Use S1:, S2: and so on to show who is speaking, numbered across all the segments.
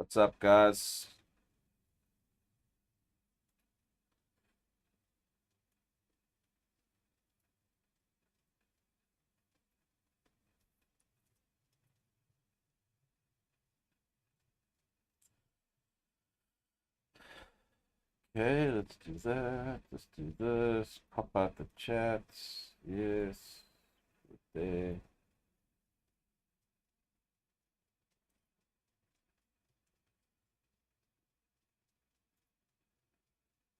S1: What's up, guys? Okay, let's do that. Let's do this. Pop out the chats. Yes. There.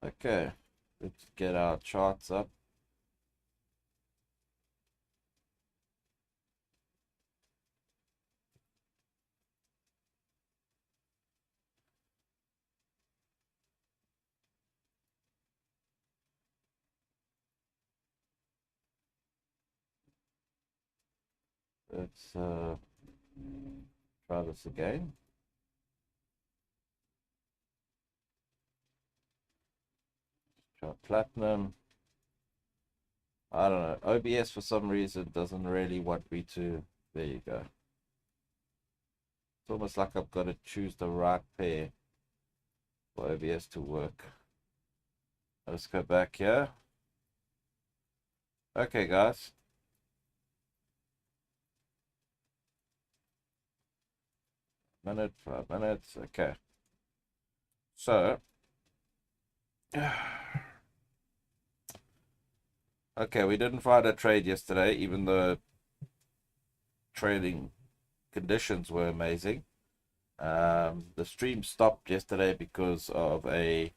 S1: Okay. Let's get our charts up. Let's try this again. Try platinum. I don't know. OBS for some reason doesn't really want me to. There you go. It's almost like I've got to choose the right pair for OBS to work. Let's go back here. Okay, guys. Minute, 5 minutes. Okay. So, okay, we didn't find a trade yesterday, even though trading conditions were amazing. The stream stopped yesterday because of a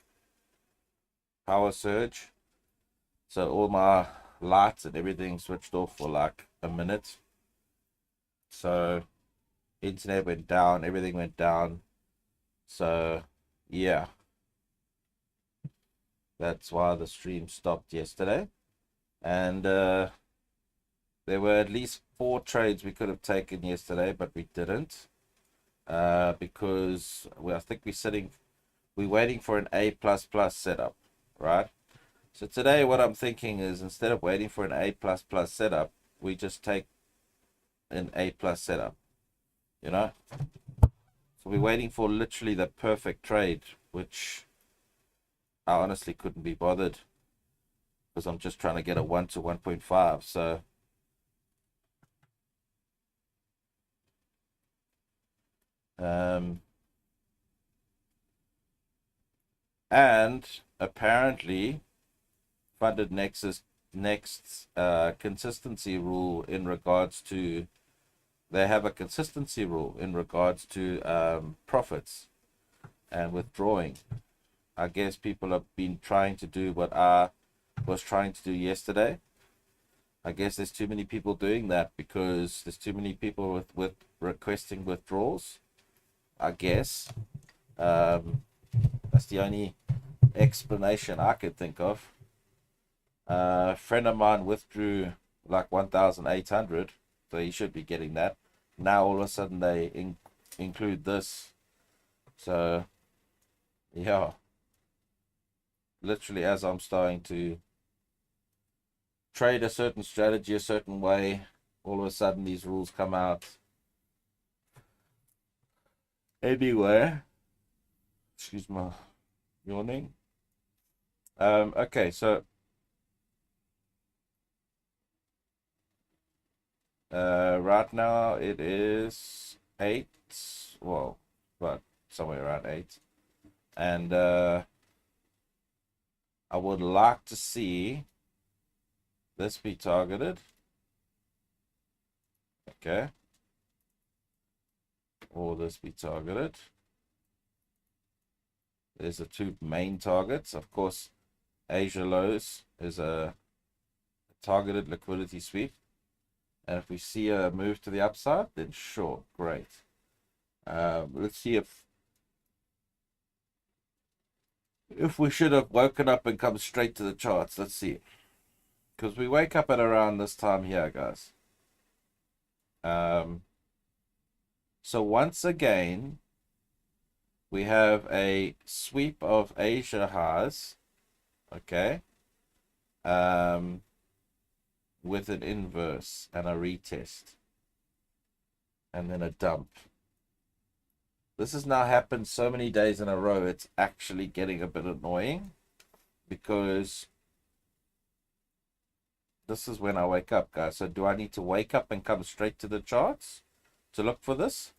S1: power surge. So all my lights and everything switched off for like a minute. So internet went down, everything went down. So yeah, that's why the stream stopped yesterday. And there were at least 4 trades we could have taken yesterday, but we didn't. Because I think we're waiting for an A++ setup, right? So today what I'm thinking is, instead of waiting for an A++ setup, we just take an A+ setup, you know? So we're waiting for literally the perfect trade, which I honestly couldn't be bothered, because I'm just trying to get a 1 to 1.5. So and apparently Funded Nexus next consistency rule in regards to, they have a consistency rule in regards to profits and withdrawing. I guess people have been trying to do what I was trying to do yesterday. I guess there's too many people doing that because there's too many people with requesting withdrawals. I guess that's the only explanation I could think of. A friend of mine withdrew like 1,800, so he should be getting that. Now all of a sudden they include this. So yeah, literally as I'm starting to trade a certain strategy a certain way, all of a sudden these rules come out. Anyway, excuse my yawning. Okay, so right now it is 8, well, but somewhere around 8. And I would like to see this be targeted. Okay. Or this be targeted. There's the 2 main targets. Of course, Asia lows is a targeted liquidity sweep. And if we see a move to the upside, then sure, great. Let's see if we should have woken up and come straight to the charts. Let's see. Because we wake up at around this time here, guys. So once again, we have a sweep of Asia highs, okay, with an inverse and a retest, and then a dump. This has now happened so many days in a row, it's actually getting a bit annoying because this is when I wake up, guys. So do I need to wake up and come straight to the charts to look for this?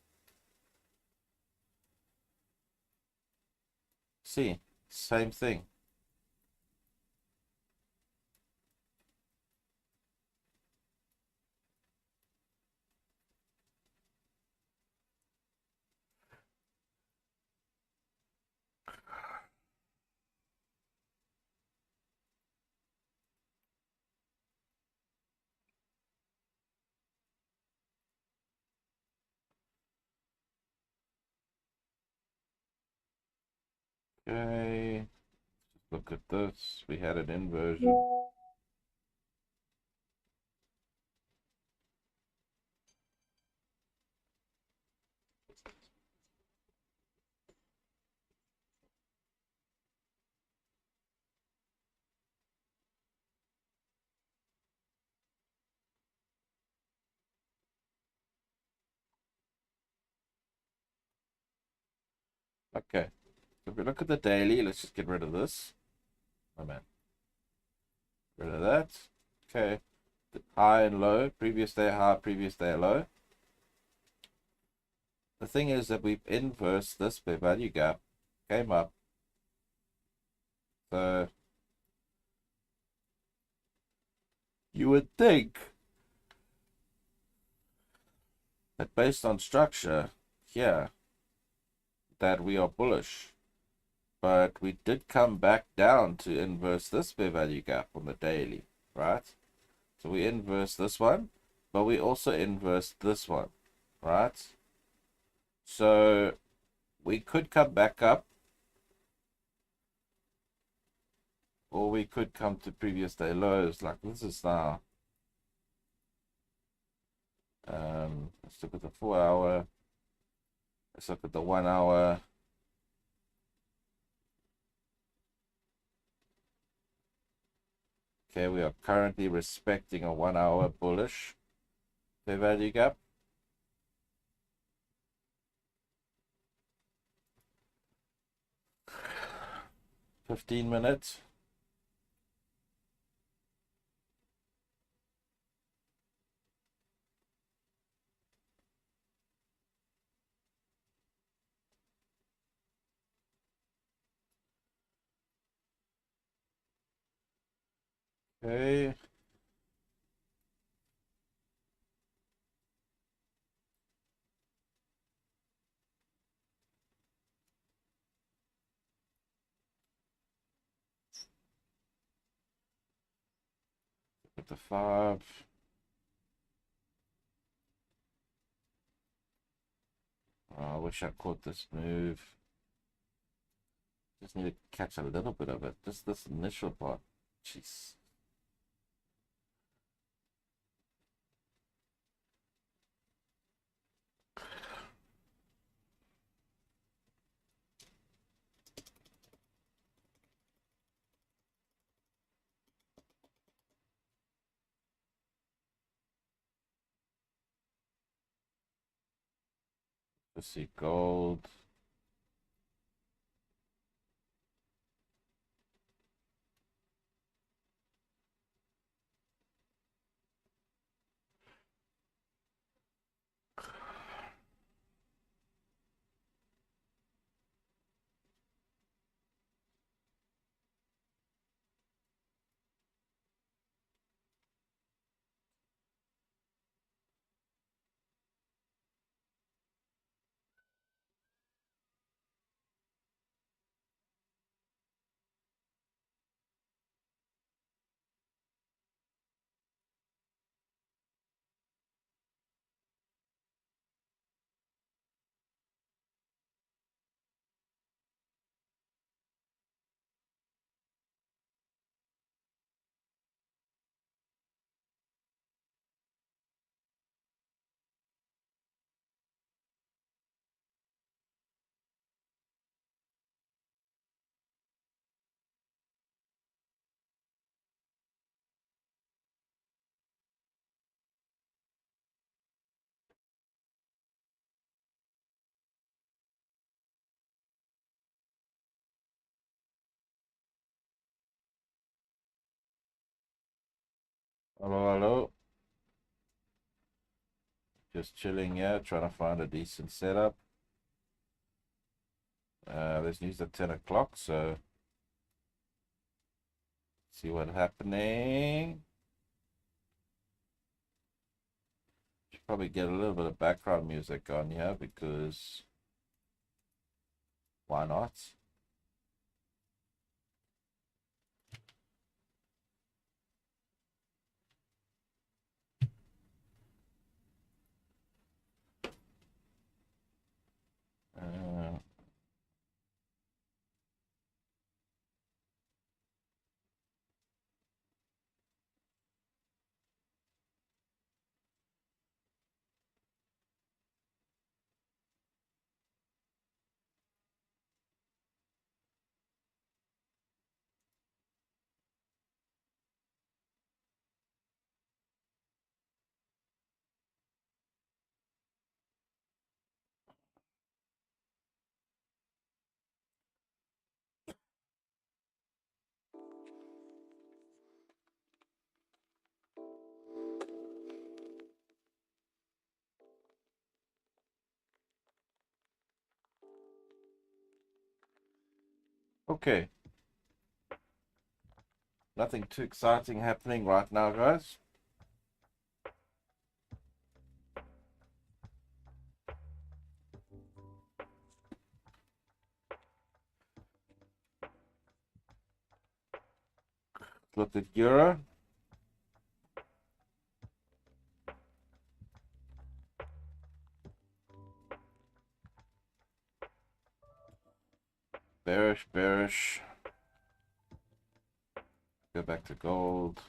S1: See, same thing. Okay, look at this. We had an inversion. Okay, so if we look at the daily, let's just get rid of this. Oh man, rid of that. Okay, high and low, previous day high, previous day low. The thing is that we've inversed this fair value gap, came up. So you would think that based on structure here, that we are bullish. But we did come back down to inverse this fair value gap on the daily, right? So we inverse this one, but we also inverse this one, right? So we could come back up, or we could come to previous day lows. Like this is now. Let's look at the 4 hour. Let's look at the 1 hour. Okay, we are currently respecting a 1 hour bullish fair value gap. 15 minutes. Okay. At the 5. Oh, I wish I caught this move. Just need to catch a little bit of it. Just this initial part. Jeez. Let's see, gold. Hello, hello. Just chilling here, trying to find a decent setup. There's news at 10 o'clock, so see what's happening. Should probably get a little bit of background music on here because why not? Uh, okay, nothing too exciting happening right now, guys. Look at Euro. Bearish, bearish. Go back to gold.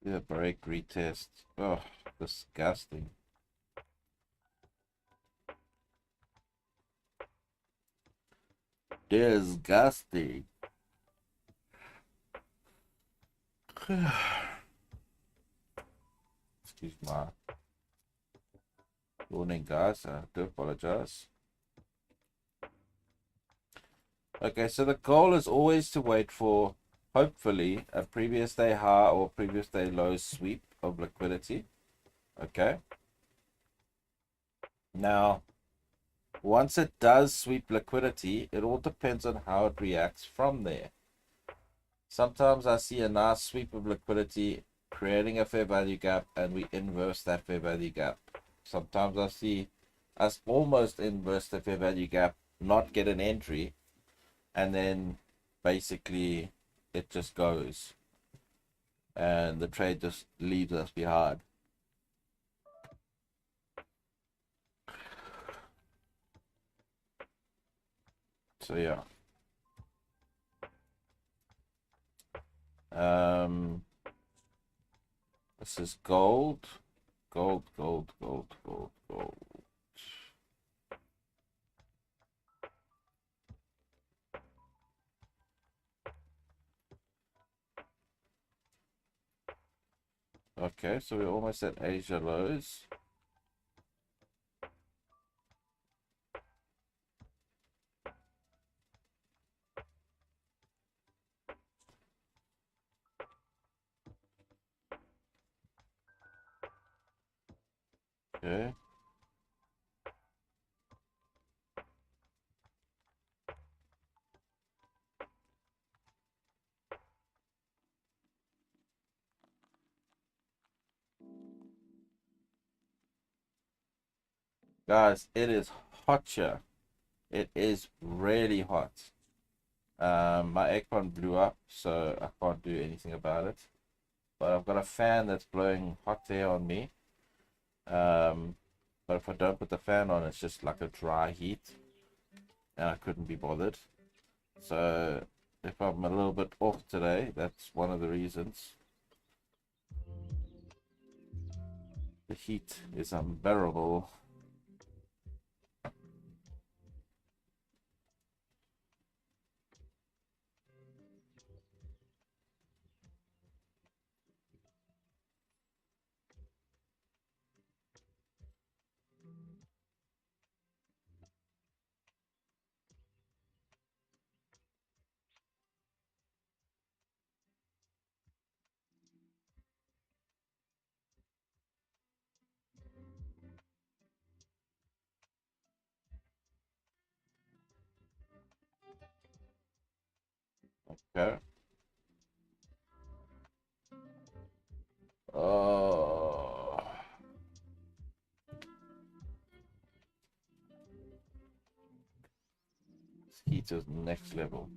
S1: Yeah, break retest. Oh, disgusting. Disgusting. Excuse my warning, guys. I do apologize. Okay, so the goal is always to wait for, hopefully, a previous day high or previous day low sweep of liquidity. Okay. Now, once it does sweep liquidity, it all depends on how it reacts from there. Sometimes I see a nice sweep of liquidity creating a fair value gap and we inverse that fair value gap. Sometimes I see us almost inverse the fair value gap, not get an entry, and then basically it just goes and the trade just leaves us behind. So yeah. This is gold. Gold, gold, gold, gold, gold. Okay, so we're almost at Asia lows. Okay. Guys, it is hot here. It is really hot. My aircon blew up, so I can't do anything about it. But I've got a fan that's blowing hot air on me. But if I don't put the fan on, it's just like a dry heat, and I couldn't be bothered. So if I'm a little bit off today, that's one of the reasons. The heat is unbearable. Okay. Oh, this heat is next level.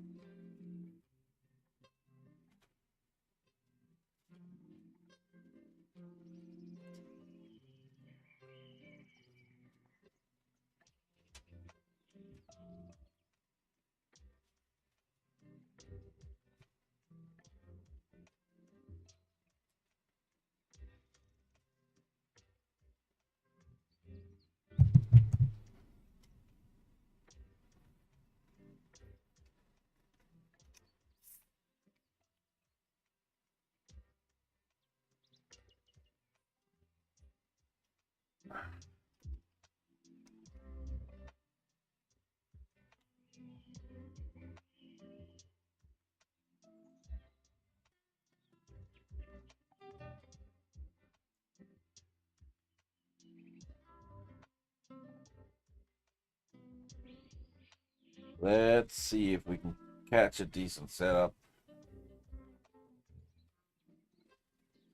S1: Let's see if we can catch a decent setup.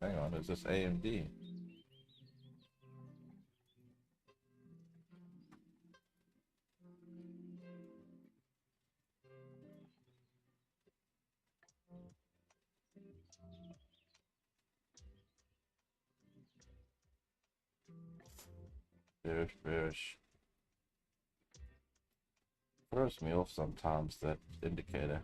S1: Hang on, is this AMD? Bearish, bearish. Throws me off sometimes, that indicator.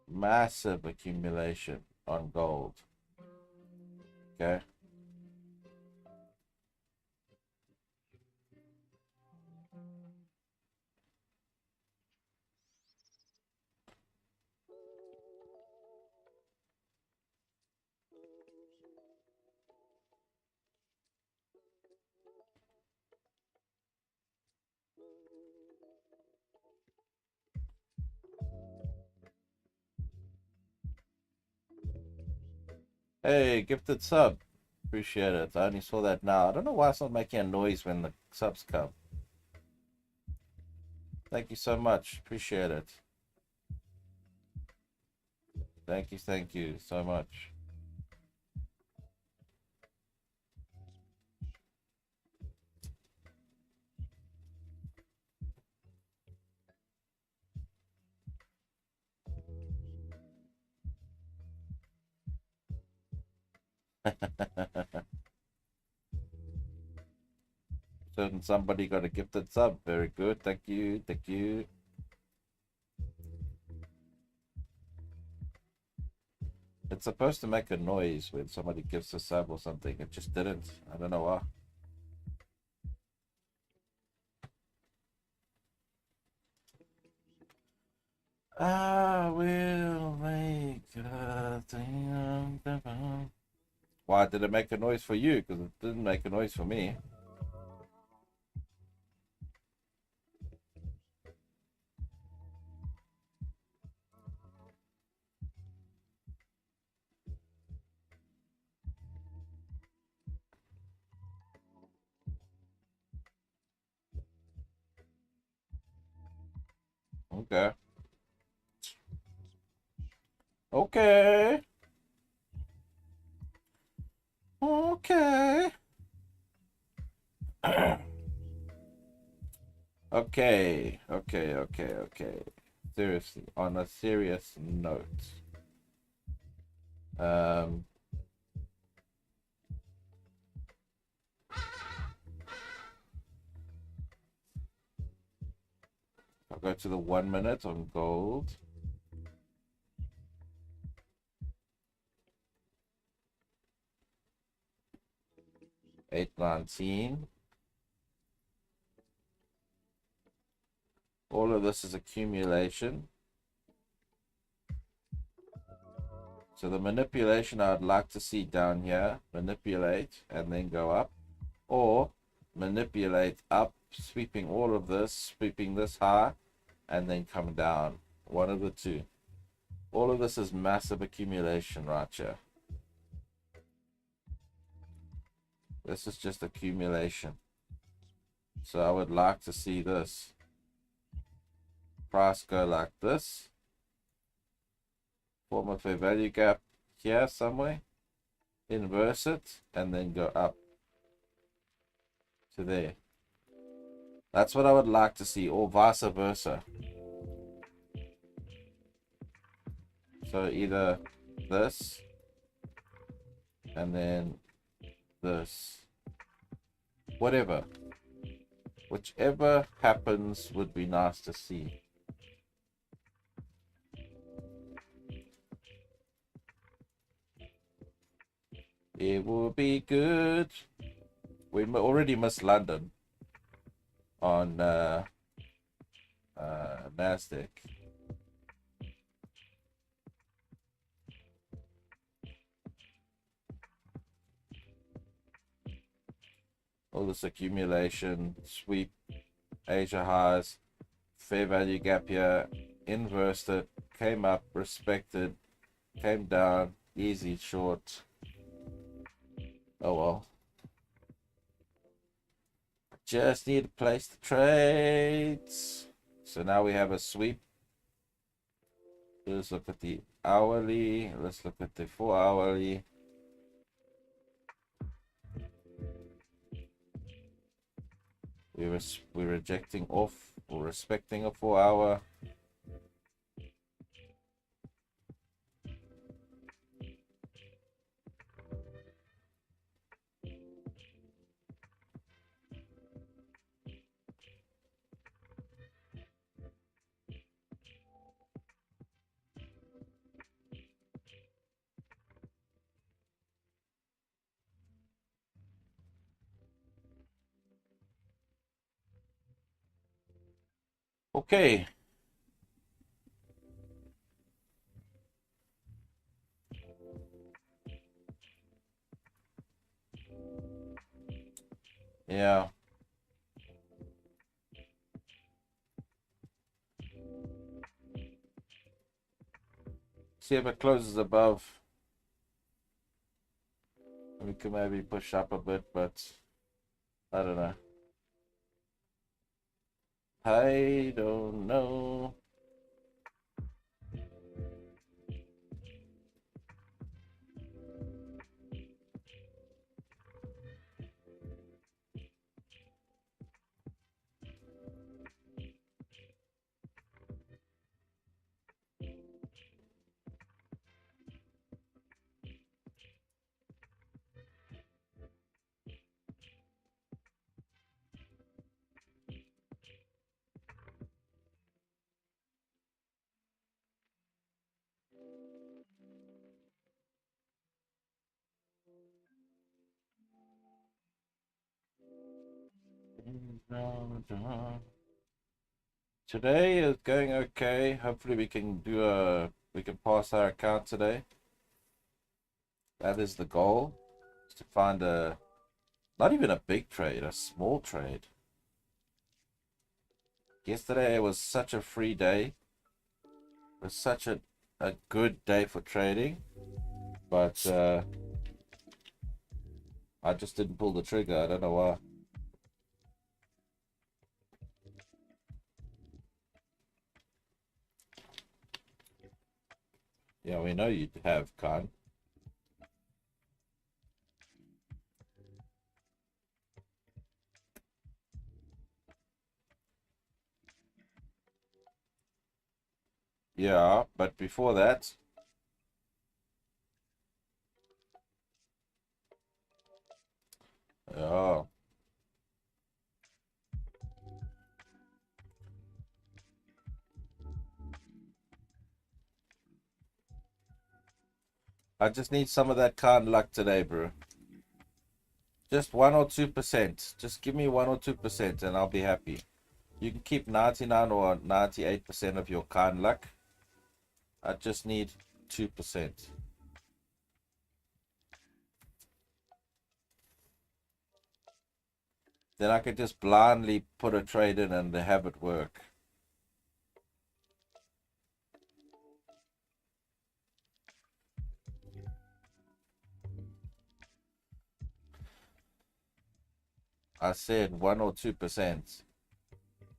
S1: Massive accumulation on gold. Okay. Hey, gifted sub. Appreciate it. I only saw that now. I don't know why it's not making a noise when the subs come. Thank you so much. Appreciate it. Thank you so much. Certain somebody got a gifted sub. Very good. Thank you. Thank you. It's supposed to make a noise when somebody gives a sub or something. It just didn't. I don't know why. I will make a thing. Why did it make a noise for you? Because it didn't make a noise for me. Okay. Okay. Okay. Okay. Seriously, on a serious note. Um, I'll go to the 1 minute on gold. $8.19. All of this is accumulation. So the manipulation I'd like to see down here, manipulate and then go up, or manipulate up, sweeping all of this, sweeping this high, and then come down. One of the two. All of this is massive accumulation right here. This is just accumulation. So I would like to see this price go like this, form a fair value gap here somewhere, inverse it, and then go up to there. That's what I would like to see, or vice versa. So either this and then this, whatever, whichever happens would be nice to see. It will be good. We already missed London on Nasdaq. All this accumulation, sweep, Asia highs, fair value gap here, inversed it, came up, respected, came down, easy short. Oh well. Just need a place to trade. So now we have a sweep. Let's look at the hourly. Let's look at the 4 hourly. We're rejecting off or respecting a 4 hour. Okay. Yeah. See if it closes above. We could maybe push up a bit, but I don't know. I don't know. Today is going okay. Hopefully we can pass our account today. That is the goal. Is to find not even a big trade, a small trade. Yesterday it was such a free day. It was such a good day for trading. But I just didn't pull the trigger. I don't know why. Yeah, we know you have, Khan. Yeah, but before that, yeah, I just need some of that kind luck today, bro. Just 1 or 2%. Just give me 1 or 2% and I'll be happy. You can keep 99 or 98% of your kind luck. I just need 2%. Then I can just blindly put a trade in and have it work. I said 1 or 2%,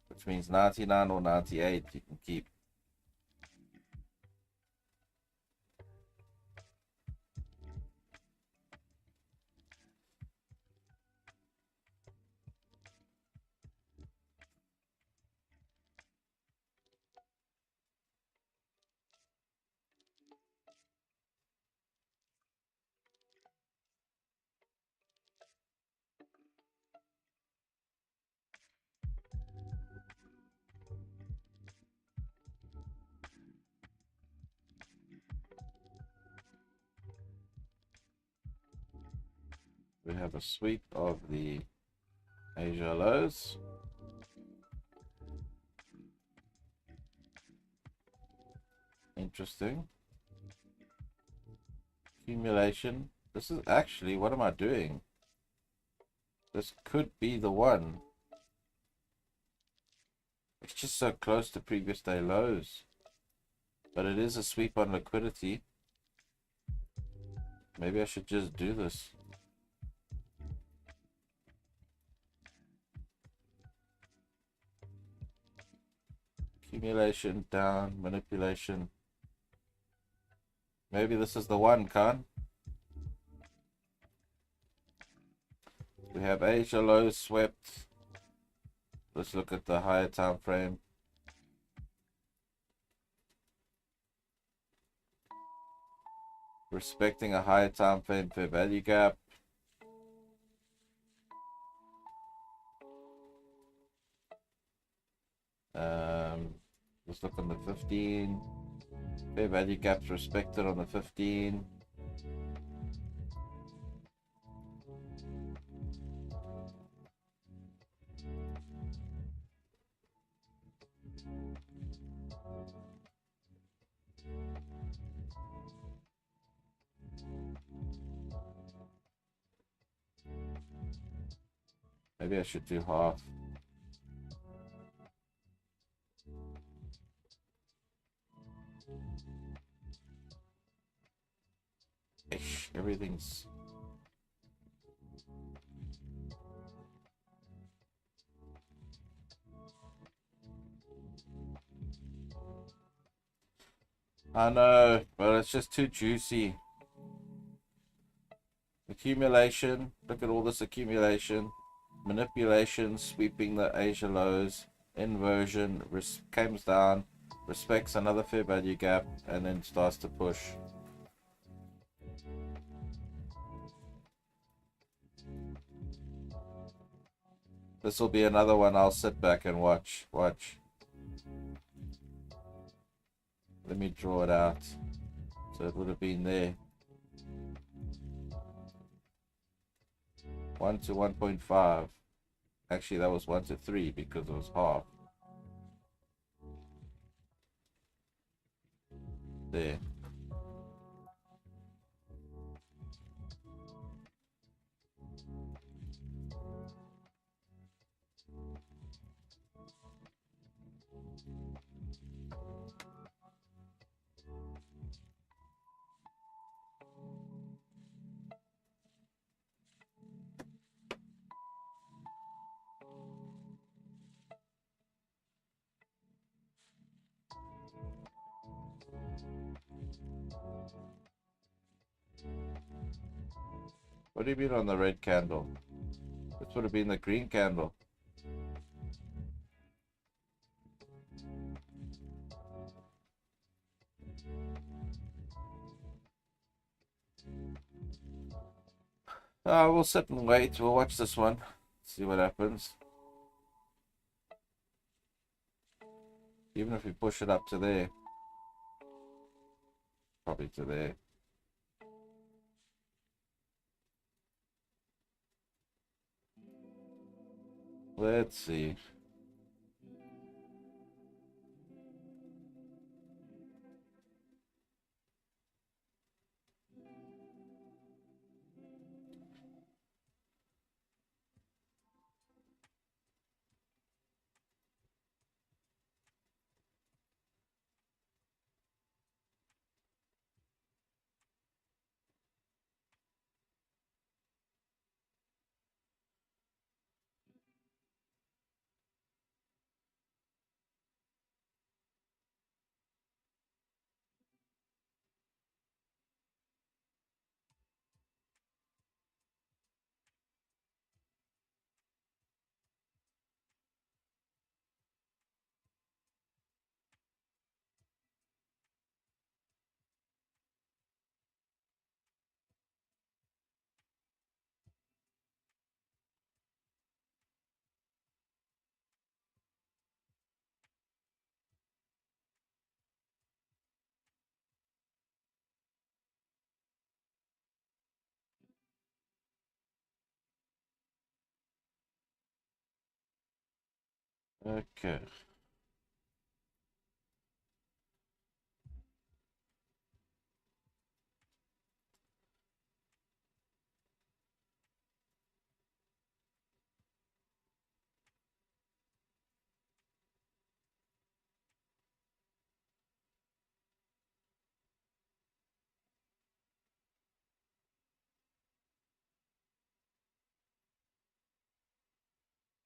S1: which means 99 or 98 you can keep. We have a sweep of the Asia lows. Interesting. Accumulation. This is actually, what am I doing? This could be the one. It's just so close to previous day lows. But it is a sweep on liquidity. Maybe I should just do this. Accumulation down, manipulation. Maybe this is the one, Khan. We have Asia lows swept. Let's look at the higher time frame. Respecting a higher time frame fair value gap. Let's look on the 15. Fair value gaps respected on the 15. Maybe I should do half. Ish, everything's... I know, but it's just too juicy. Accumulation. Look at all this accumulation. Manipulation, sweeping the Asia lows. Inversion, comes down, respects another fair value gap, and then starts to push. This will be another one I'll sit back and watch. Watch. Let me draw it out. So it would have been there. 1 to 1.5. Actually, that was 1 to 3 because it was half. There. What do you mean on the red candle? This would have been the green candle. We'll sit and wait. We'll watch this one. See what happens. Even if we push it up to there. Probably to there. Let's see. Okay.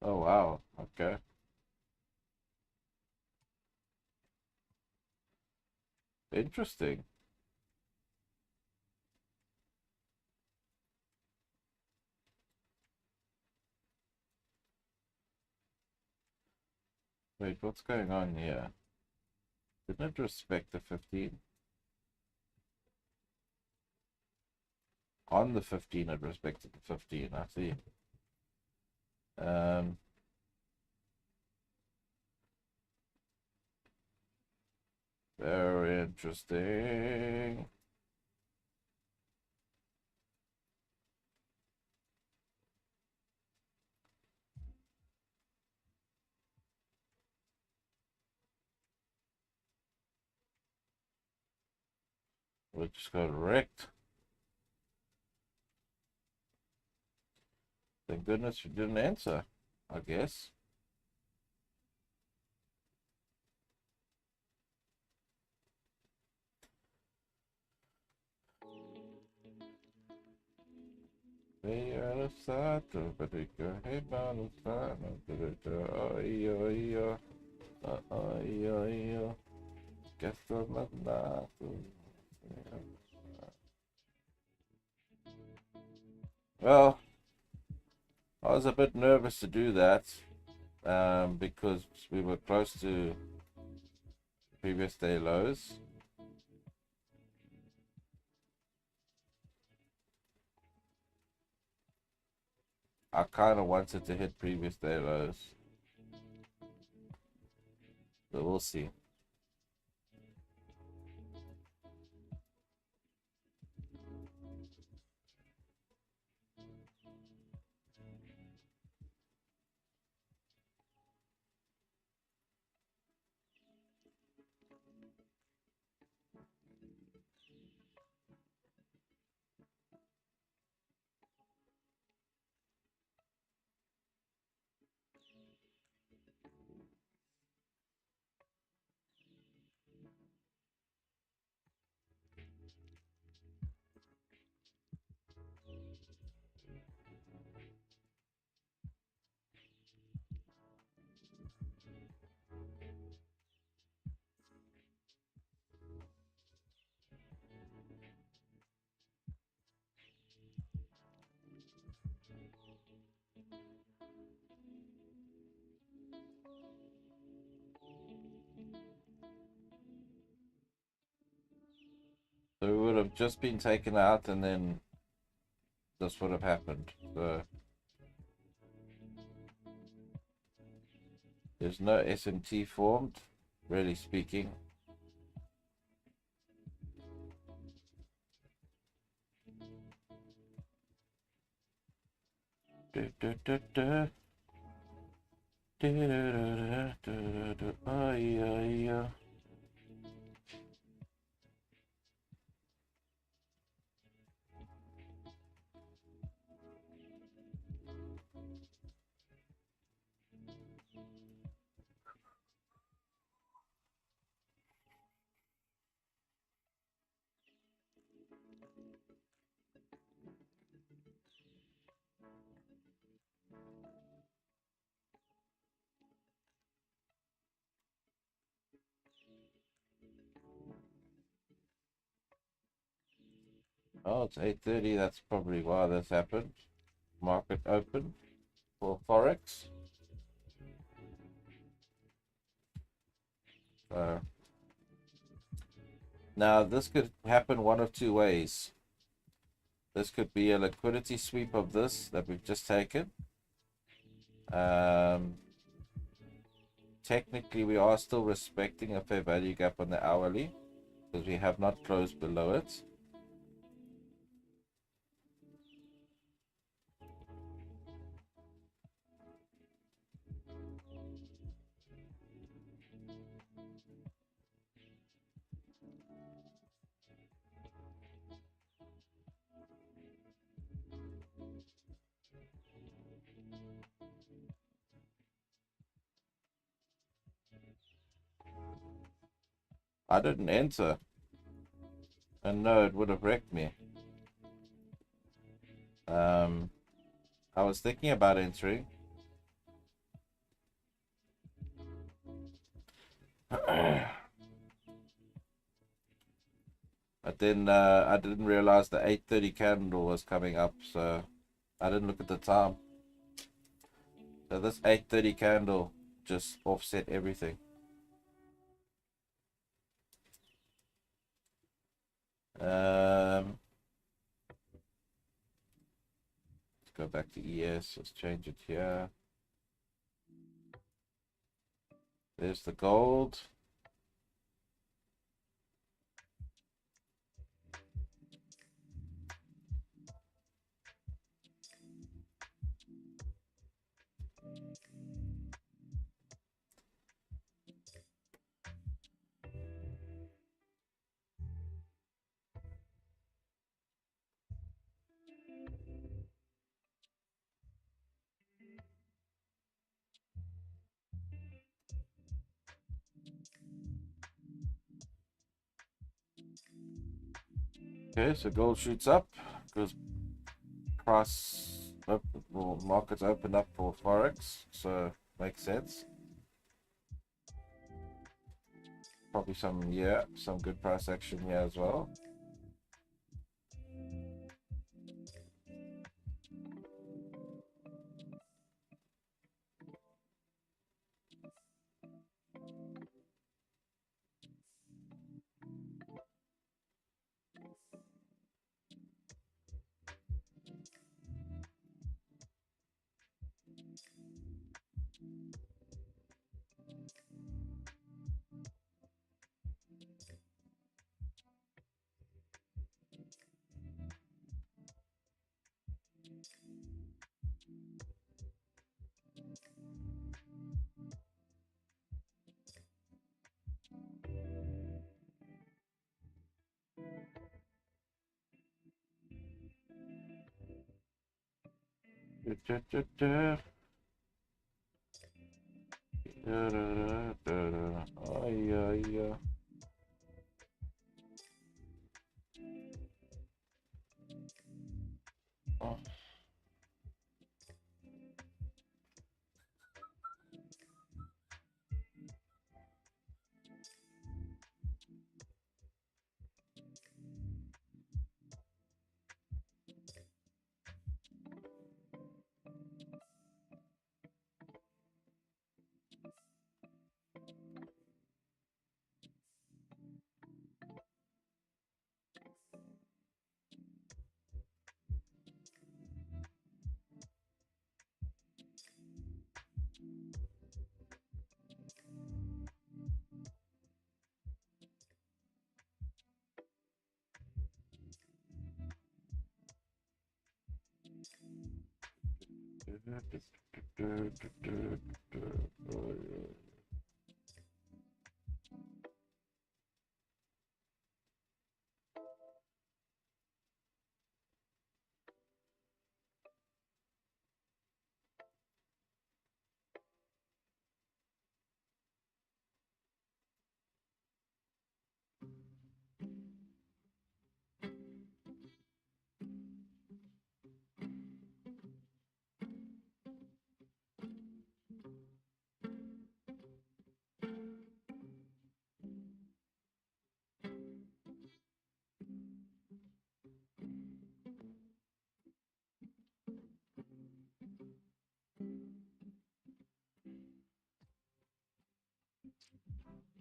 S1: Oh, wow. Okay. Interesting. Wait, what's going on here? Didn't it respect the 15? On the 15, it respected the 15. I see. Um, Very interesting. We just got wrecked. Thank goodness you didn't answer, I guess. Hey, out of sight, but it go hey, bound of sight, oh, yeah, yeah. Guess I'm not. Well, I was a bit nervous to do that because we were close to previous day lows. I kind of wanted to hit previous day lows, but we'll see. So we would have just been taken out, and then this would have happened. So there's no SMT formed, really speaking. Oh, it's 8:30. That's probably why this happened. Market open for forex. Now this could happen one of two ways. This could be a liquidity sweep of this that we've just taken. Technically, we are still respecting a fair value gap on the hourly because we have not closed below it. I didn't enter, and no, it would have wrecked me. I was thinking about entering. But then I didn't realize the 8:30 candle was coming up, so I didn't look at the time. So this 8:30 candle just offset everything. Let's go back to ES. Let's change it here. There's the gold. Okay, so gold shoots up because markets open up for forex, so makes sense. Probably some good price action here as well. Oh, yeah. Oh.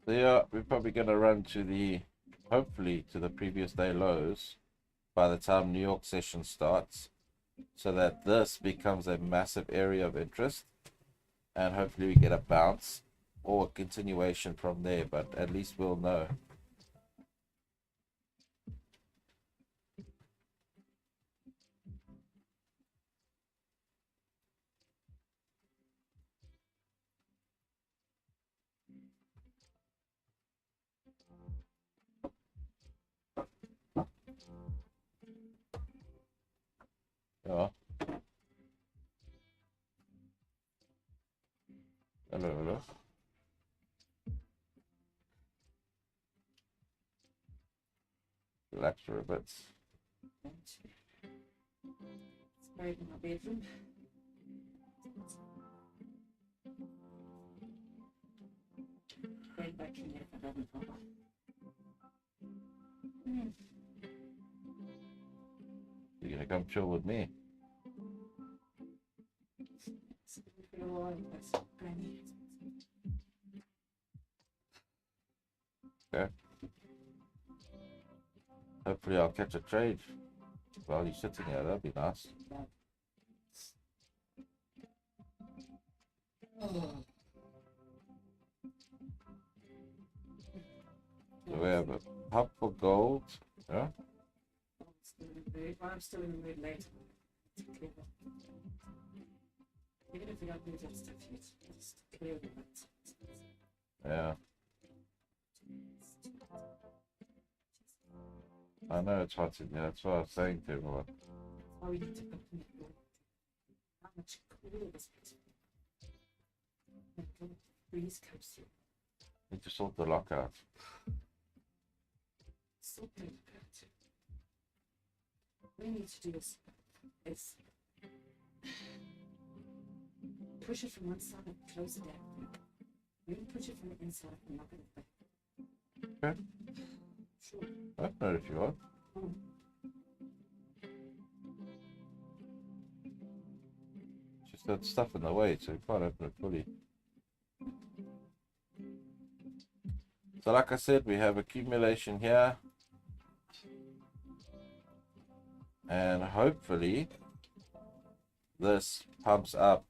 S1: So yeah, we're probably going to run to hopefully to the previous day lows by the time New York session starts, so that this becomes a massive area of interest, and hopefully we get a bounce or a continuation from there, but at least we'll know. Yeah. Hello, hello. Relax for a bit.
S2: It's right in my bedroom. Going back in there if I don't know.
S1: You're gonna come chill with me. Okay. Hopefully I'll catch a trade while you're sitting here. That'd be nice. So we have a pump for gold. Yeah.
S2: I'm still in the mood later. Even if we don't do that stuff yet, just clear the lights.
S1: Yeah. I know it's hot in here. That's what I was saying to everyone.
S2: Why we need to open the door. How much cooler this place will be. The breeze comes through.
S1: Need to sort the lock out.
S2: So good. What we need to do is push it from one side and close it down. Maybe push it from the inside and knock it back.
S1: Okay.
S2: Sure.
S1: I've know if you want. Just got stuff in the way, so you can't open it fully. So like I said, we have accumulation here. And hopefully this pumps up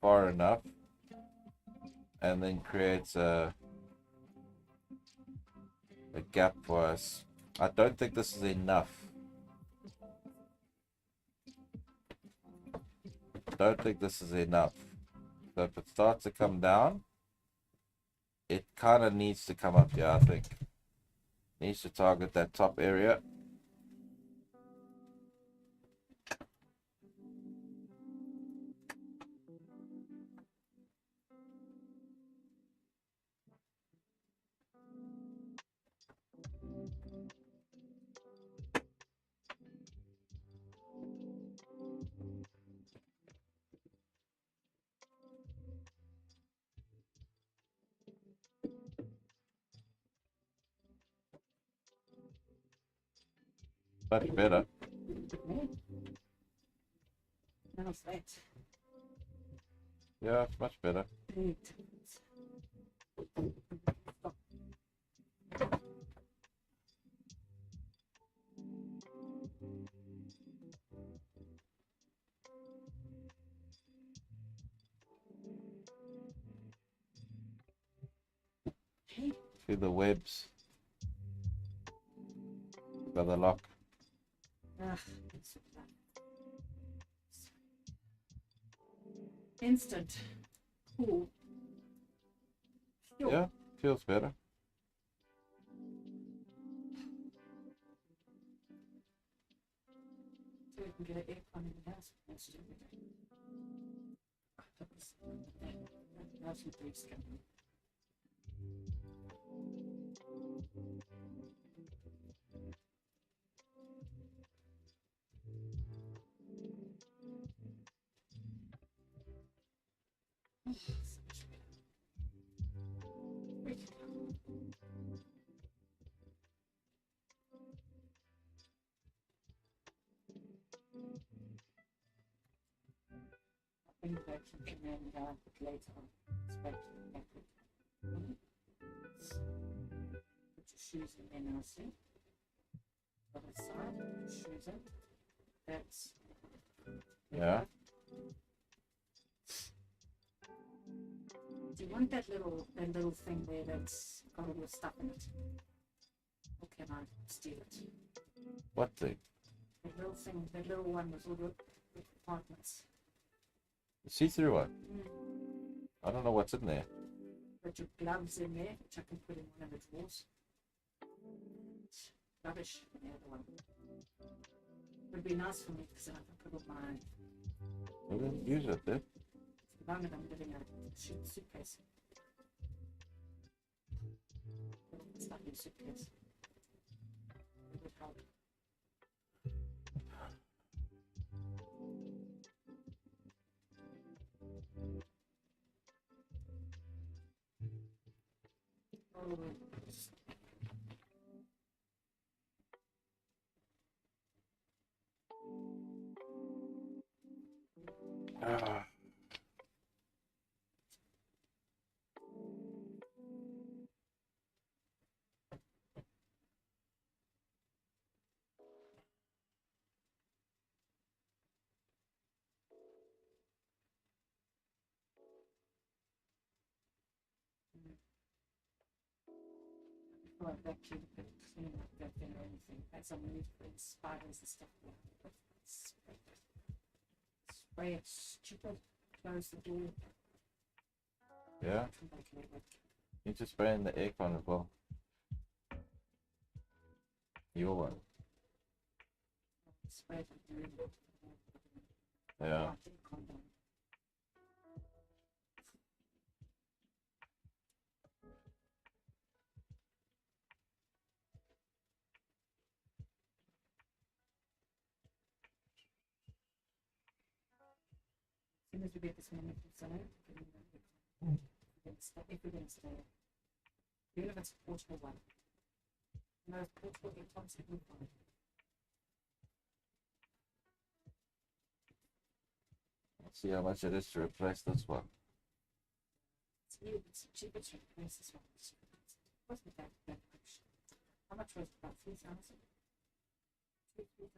S1: far enough and then creates a gap for us. I don't think this is enough. Don't think this is enough. So if it starts to come down, it kind of needs to come up here, I think. Needs to target that top area. Much better.
S2: Now flat.
S1: Yeah, it's much better. See the webs. Got the lock.
S2: instant. Cool. Yo.
S1: Yeah, feels better.
S2: So we can get an aircon in the house next year. That was that's some briefs coming. I think that you can then later on expect put your shoes in there now, see? Other side, put your shoes in. That's
S1: Yeah.
S2: Do you want that little thing there that's got all the stuff in it? Or can I steal it?
S1: What thing?
S2: That little thing, that little one with all the compartments.
S1: The see-through one. I don't know what's in there.
S2: Put your gloves in there, which I can put in one of the drawers. Rubbish in the other one. Would be nice for me because then I can put all my.
S1: We didn't use it, did?
S2: At the moment I'm living in a suitcase. It's not your suitcase. It would help. Oh,
S1: Ah.
S2: well, vacuum and clean up that thing or anything. As I'm leaving spiders and stuff. Spray it stupid. Close the door.
S1: Yeah.
S2: Come back a little bit.
S1: You just spray in the aircon as well. Your one.
S2: Spray it in the room.
S1: Yeah.
S2: Calm down. As soon as we get this moment inside, if we're going to stay, even if it's a portable one, you know, portable aircons are good fine.
S1: Let's see how much it is to replace this one.
S2: It's cheaper to replace this one. It wasn't that much. How much was it? About 3,000?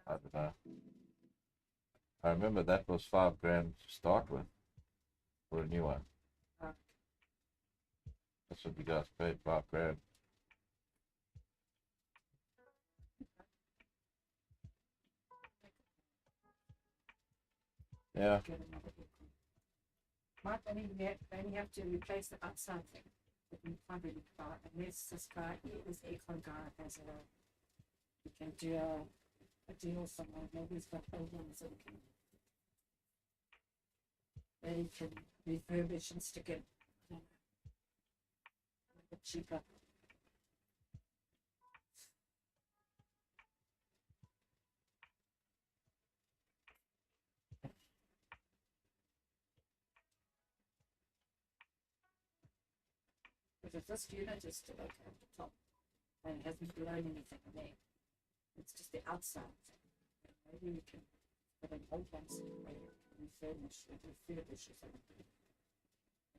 S1: I don't know. I remember that was $5,000 to start with for a new one. That's what you guys paid, $5,000. Yeah.
S2: Get another aircon. Might only have to replace the outside thing. But we can't really buy unless this guy, this aircon guy has we can do a deal somewhere. Maybe he's got old ones that he can refurbish and stick it. I don't know. A bit cheaper. Because this unit is still okay at the top and it hasn't blown anything in there. It's just the outside thing. Maybe we can put an old ones refurbish or something.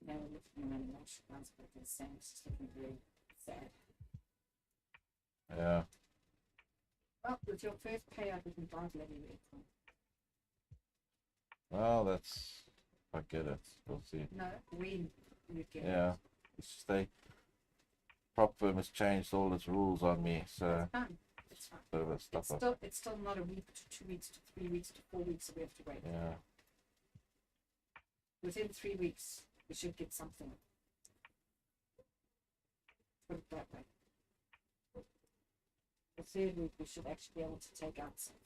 S2: And now we're looking around the natural ones, but they're saying it's just looking very sad.
S1: Yeah.
S2: Well, with your first payout, we can buy bloody aircon.
S1: Well, that's. I get it. We'll see.
S2: No, when you get
S1: Yeah. It's just prop firm has changed all its rules on me, so
S2: it's fine. It's fine.
S1: bit of a stuff up.
S2: It's still not a week to 2 weeks to 3 weeks to 4 weeks that we have to wait.
S1: Yeah.
S2: within 3 weeks, we should get something. Put it that way. The third week, we should actually be able to take out something.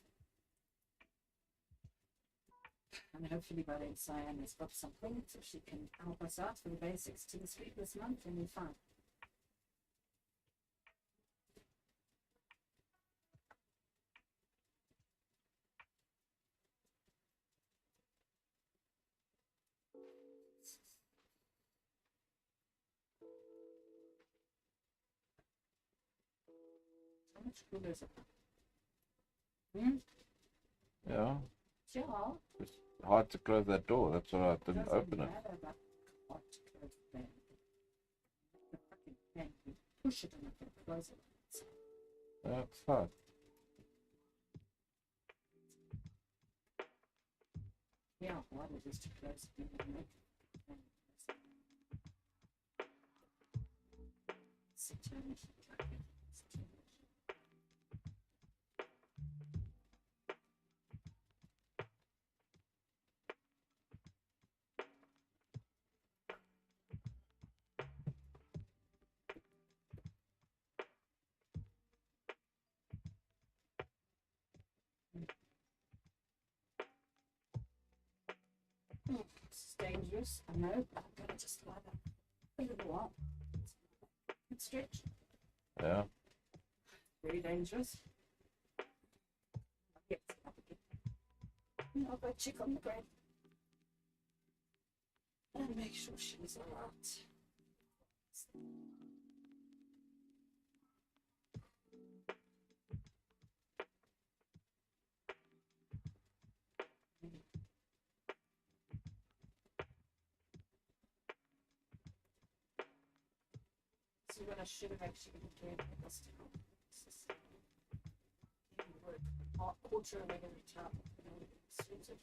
S2: And hopefully by then, Cyan has got something so she can help us out for the basics to this week, this month, and we're fine. How much cooler is it?
S1: Yeah.
S2: Yeah.
S1: It's hard to close that door. That's why I didn't open it.
S2: Push it and I can close it.
S1: That's hard.
S2: Yeah, why did this to close it? This is dangerous, I know, but I'm gonna just lie back a little while. It's stretch.
S1: Yeah.
S2: Very dangerous. Yes, I'll go check on the grave and make sure she's alright. See what I should have actually been doing with this to help. Quarter of every time, suited.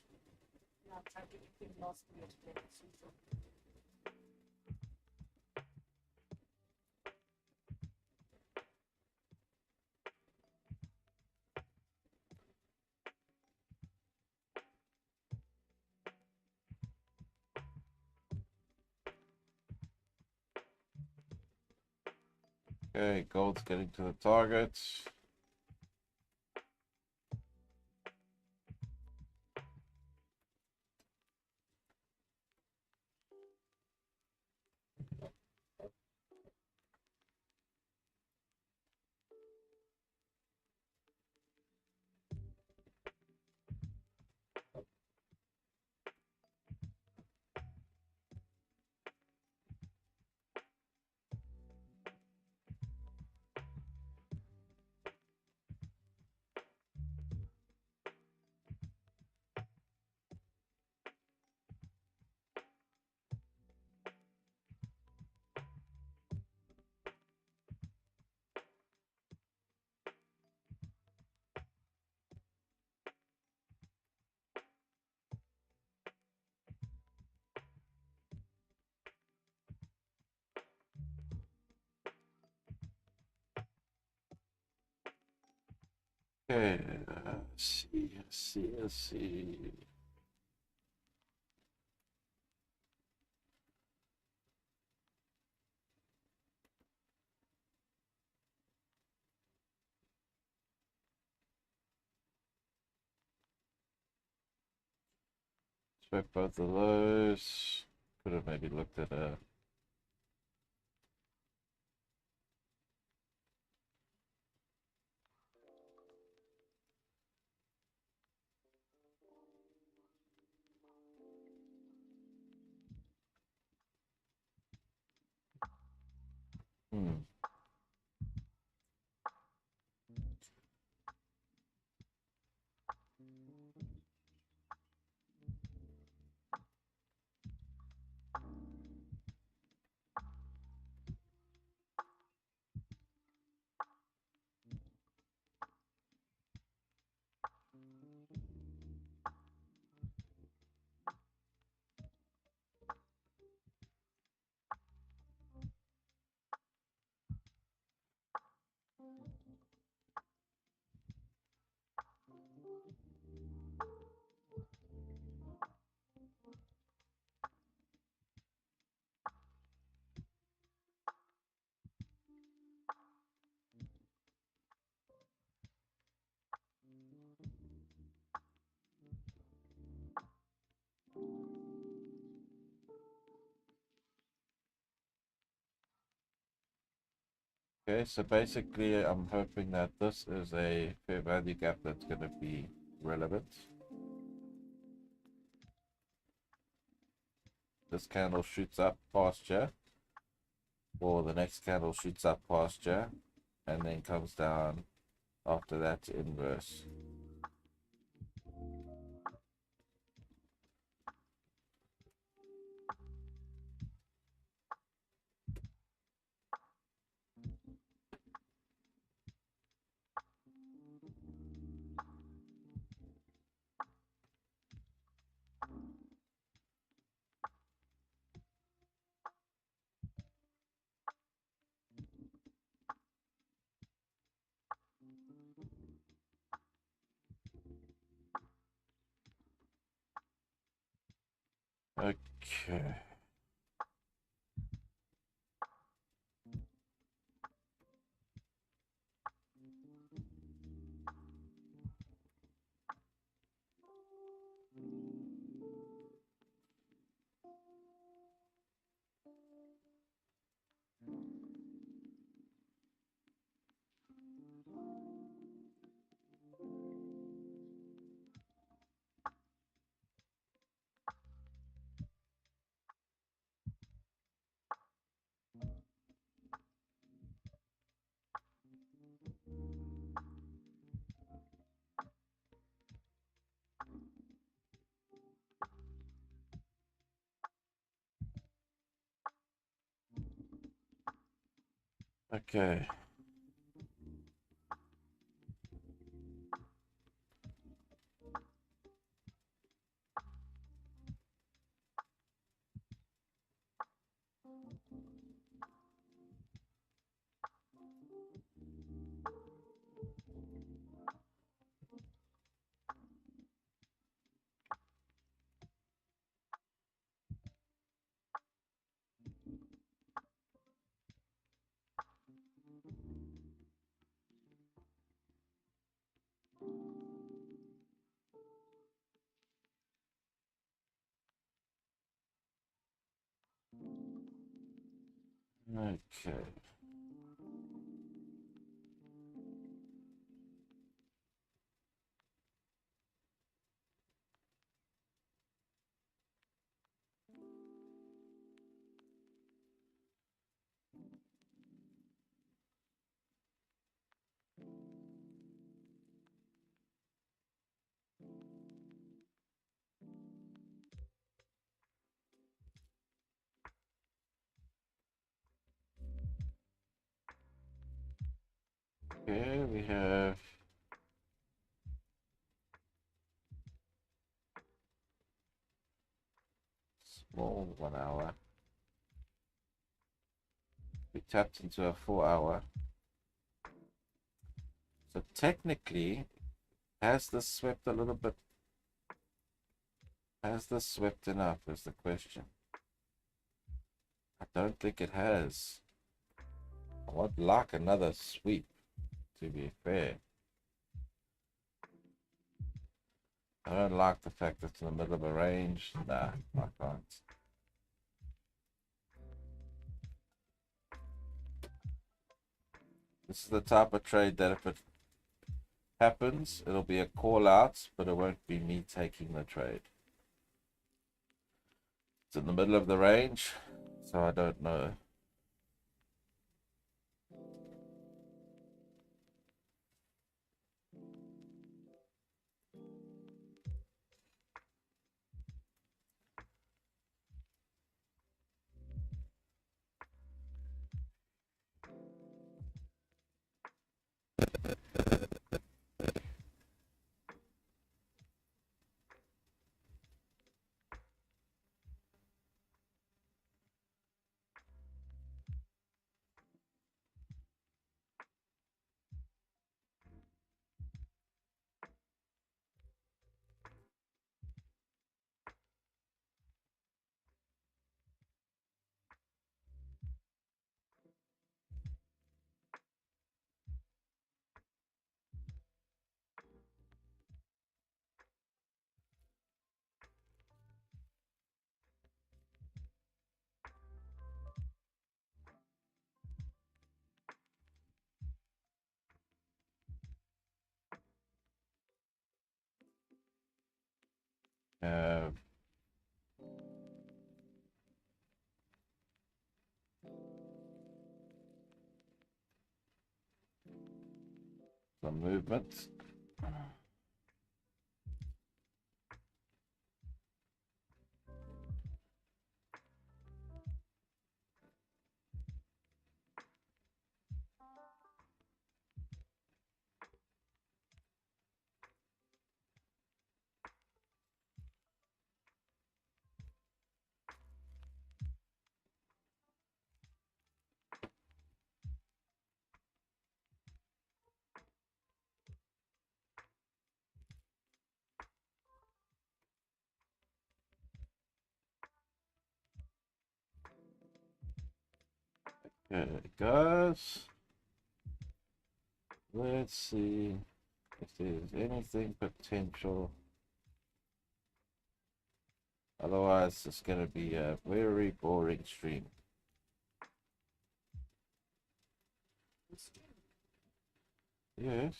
S2: Now I'm trying to get things lost in it today.
S1: Okay, gold's getting to the target. Okay, let's see. Check both of those. Could have maybe looked at a. Hmm. Okay, so basically I'm hoping that this is a fair value gap that's going to be relevant. This candle shoots up past here, or the next candle shoots up past here, and then comes down after that to inverse. Okay. Okay. Okay. Okay, we have small 1 hour. We tapped into a 4 hour. So technically, has this swept a little bit? Has this swept enough is the question. I don't think it has. I would like another sweep, to be fair. I don't like the fact that it's in the middle of a range. Nah, I can't. This is the type of trade that if it happens, it'll be a call out, but it won't be me taking the trade. It's in the middle of the range, so I don't know. have some movement. There it goes. Let's see if there's anything potential. Otherwise, it's going to be a very boring stream. Yes.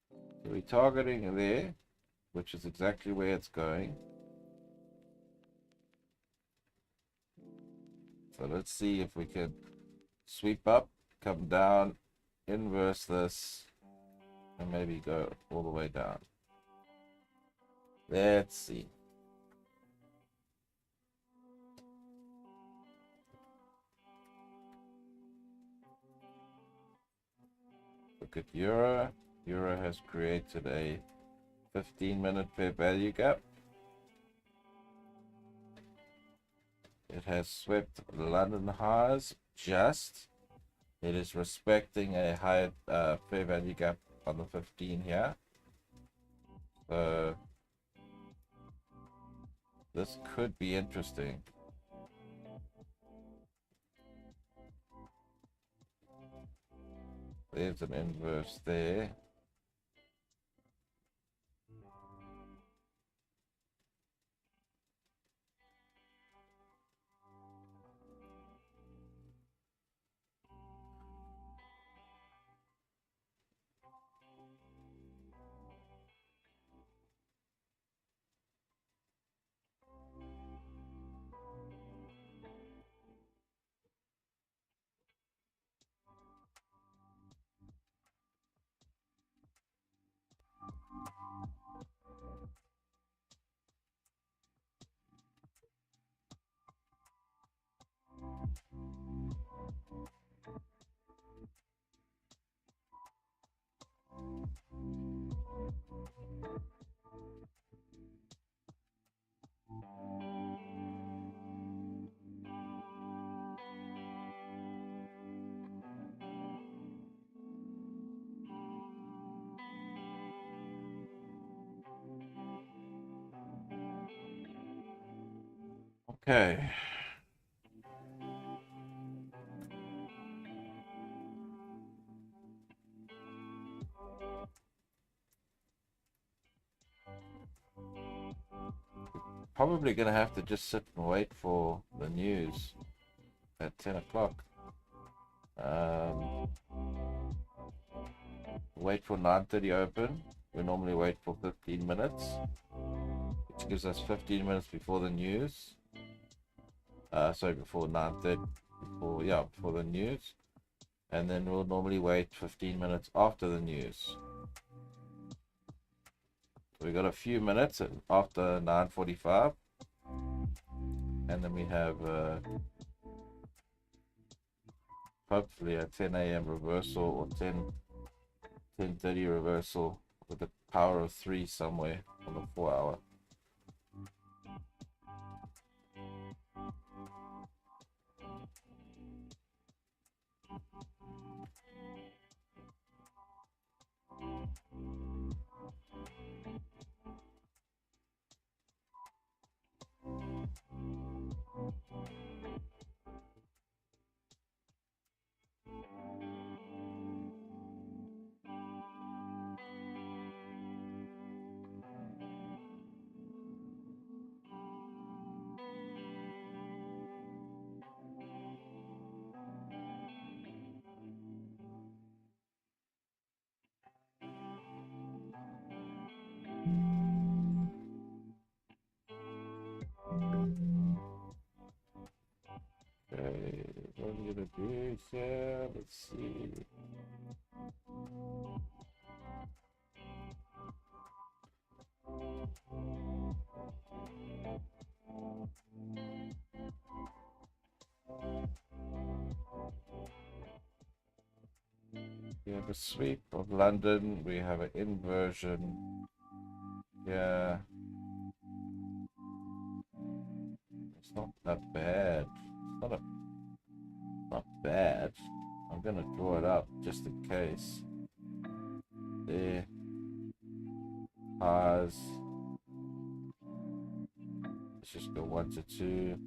S1: So we're targeting there, which is exactly where it's going. So let's see if we can sweep up, come down, inverse this, and maybe go all the way down. Let's see. Look at Euro. Euro has created a 15-minute fair value gap. It has swept London highs just. It is respecting a high fair value gap on the 15 here. So this could be interesting. There's an inverse there. Okay. Probably gonna have to just sit and wait for the news at 10 o'clock. Wait for 9:30 open. We normally wait for 15 minutes, which gives us 15 minutes before the news. Sorry, before 9:30, before the news. And then we'll normally wait 15 minutes after the news. So we got a few minutes after 9:45. And then we have hopefully a 10 a.m. reversal or 10:30 reversal with a power of 3 somewhere on the 4 hour. news here. Let's see. We have a sweep of London. We have an inversion. Yeah. It's not that bad. It's not bad. I'm gonna draw it up just in case. There. Highs. Let's just go 1 to 2.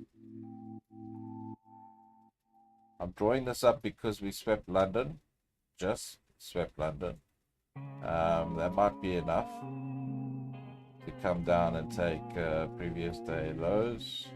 S1: I'm drawing this up because we swept London. Just swept London. That might be enough to come down and take previous day lows.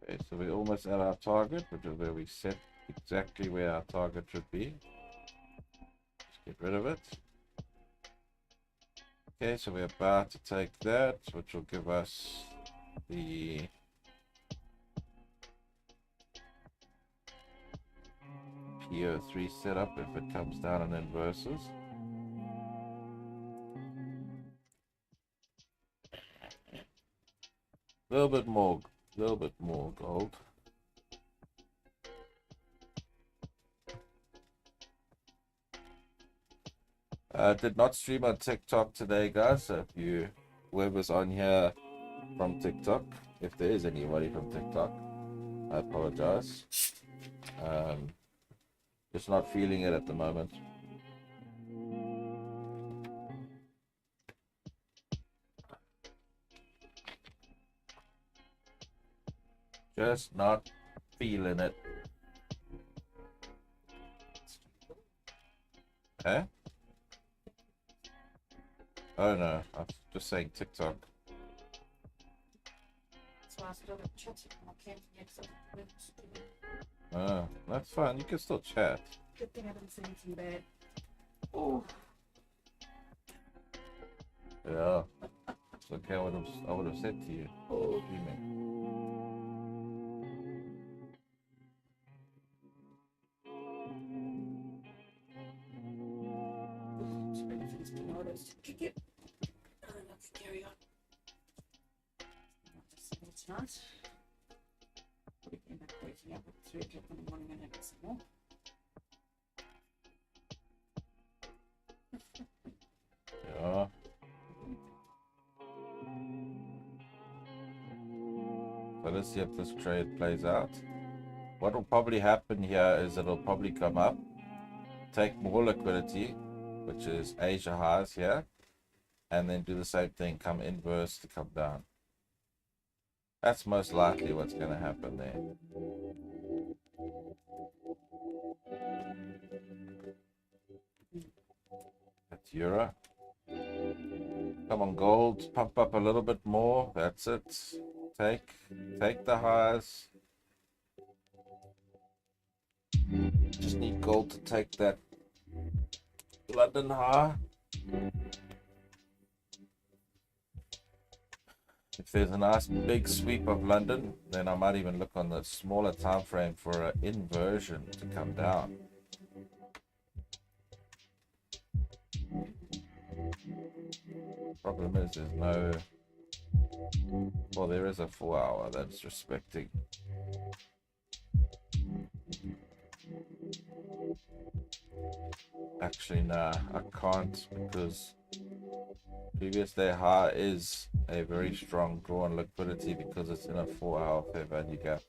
S1: Okay, so we're almost at our target, which is where we set exactly where our target should be. Just get rid of it. Okay, so we're about to take that, which will give us the PO3 setup if it comes down and inverses. A little bit more gold. Did not stream on TikTok today, guys. So if whoever's on here from TikTok, if there is anybody from TikTok, I apologize. Just not feeling it at the moment. Just not feeling it. Eh? Oh no, I'm just saying TikTok.
S2: So I started chatting. I can't get something.
S1: Oh, that's fine. You can still chat.
S2: Good thing I didn't say anything bad. Oh.
S1: Yeah. It's okay. I would have said to you. Oh, streaming.
S2: Carry on. It's nice. We end up waking up at 3 o'clock in the morning and having some more.
S1: Yeah. So let's see if this trade plays out. What will probably happen here is it'll probably come up, take more liquidity, which is Asia highs here, and then do the same thing, come inverse to come down. That's most likely what's going to happen there. That's Euro. Come on, gold, pump up a little bit more. That's it. Take the highs. Just need gold to take that London high. If there's a nice big sweep of London, then I might even look on the smaller time frame for an inversion to come down. Problem is, there's no. Well, there is a 4-hour that's respecting. Actually, nah, I can't because previous day high is a very strong draw on liquidity because it's in a 4-hour fair value gap.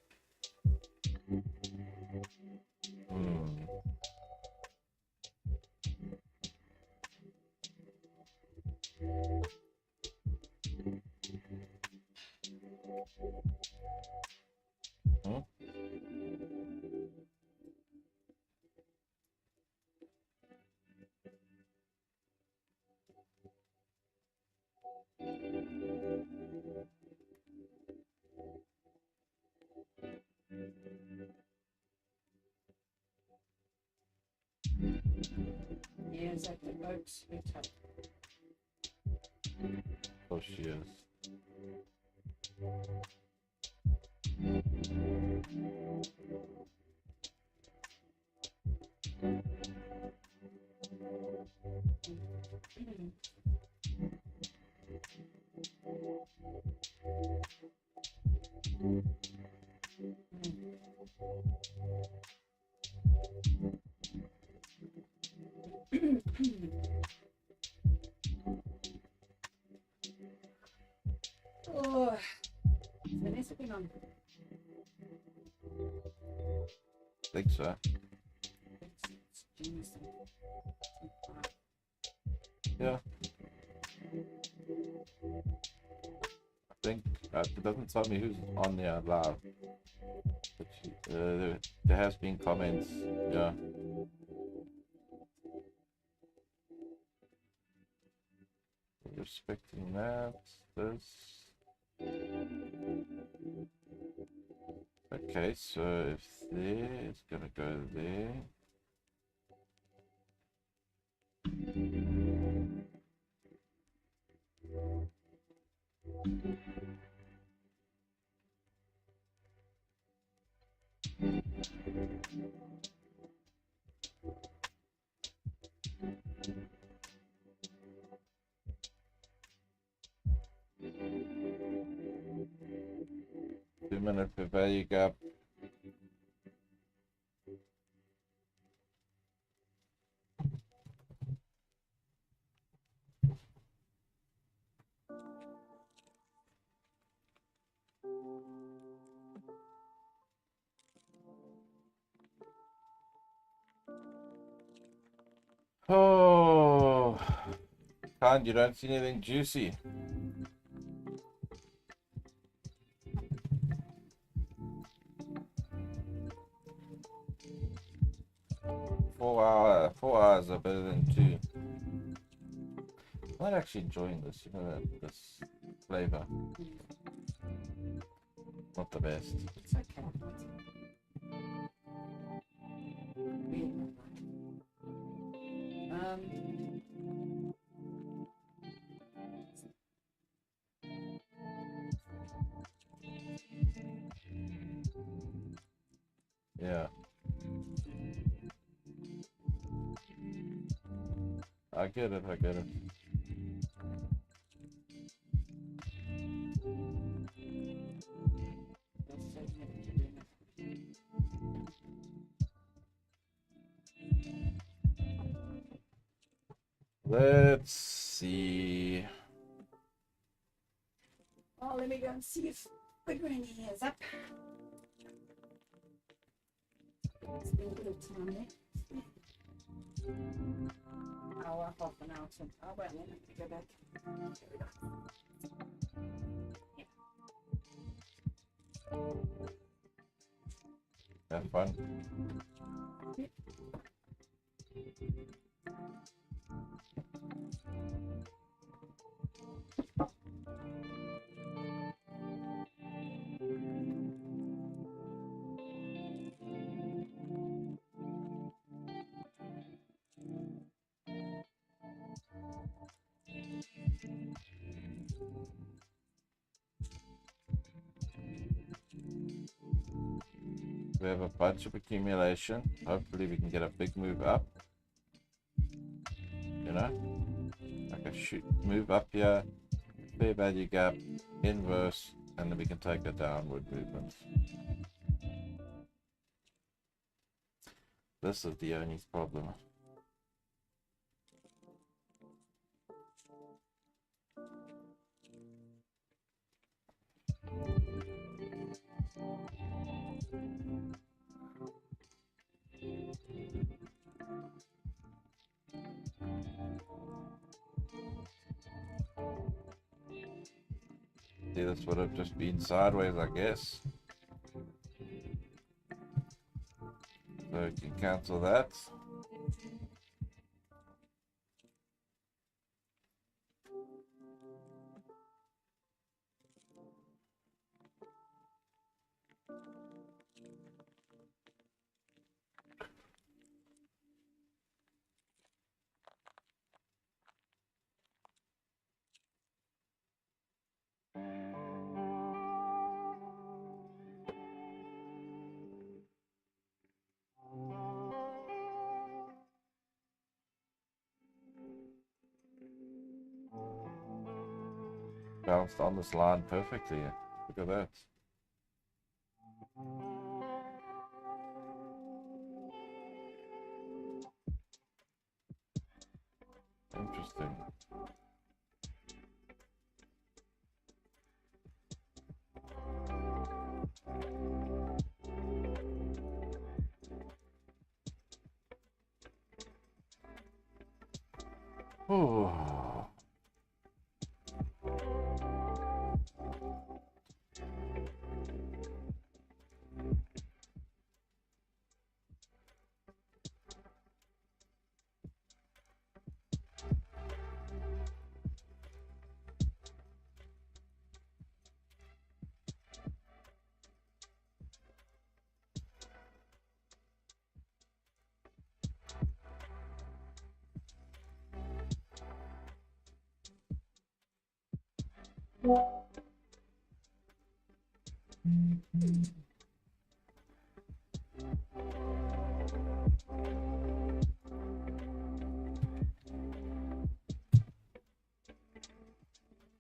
S1: Hmm?
S2: 'Hier is ek die oats met
S1: Oh, she is.
S2: Oh, the next thing on.
S1: Think so.
S2: It's genius.
S1: Yeah. I think it doesn't tell me who's on there live. But there has been comments. Yeah. Respecting that. This. Okay, so if there, it's gonna go there. Two-minute per value gap. Oh, Khan, you don't see anything juicy. Four hours are better than 2. I'm not actually enjoying this, you know, this flavor. Not the best.
S2: It's okay.
S1: Yeah. I get it, I get it. Let's see.
S2: Oh, let me go and see if the granny is up. It's been a little time there. Hour, half an hour. Oh, well, let me go back. Here we go.
S1: Have fun. We have a bunch of accumulation. Hopefully we can get a big move up. You know? Like a should move up here, fair value gap, inverse, and then we can take a downward movement. This is the only problem. See, this would have just been sideways, I guess. So you can cancel that. Bounced on this line perfectly. Look at that. Interesting. Oh.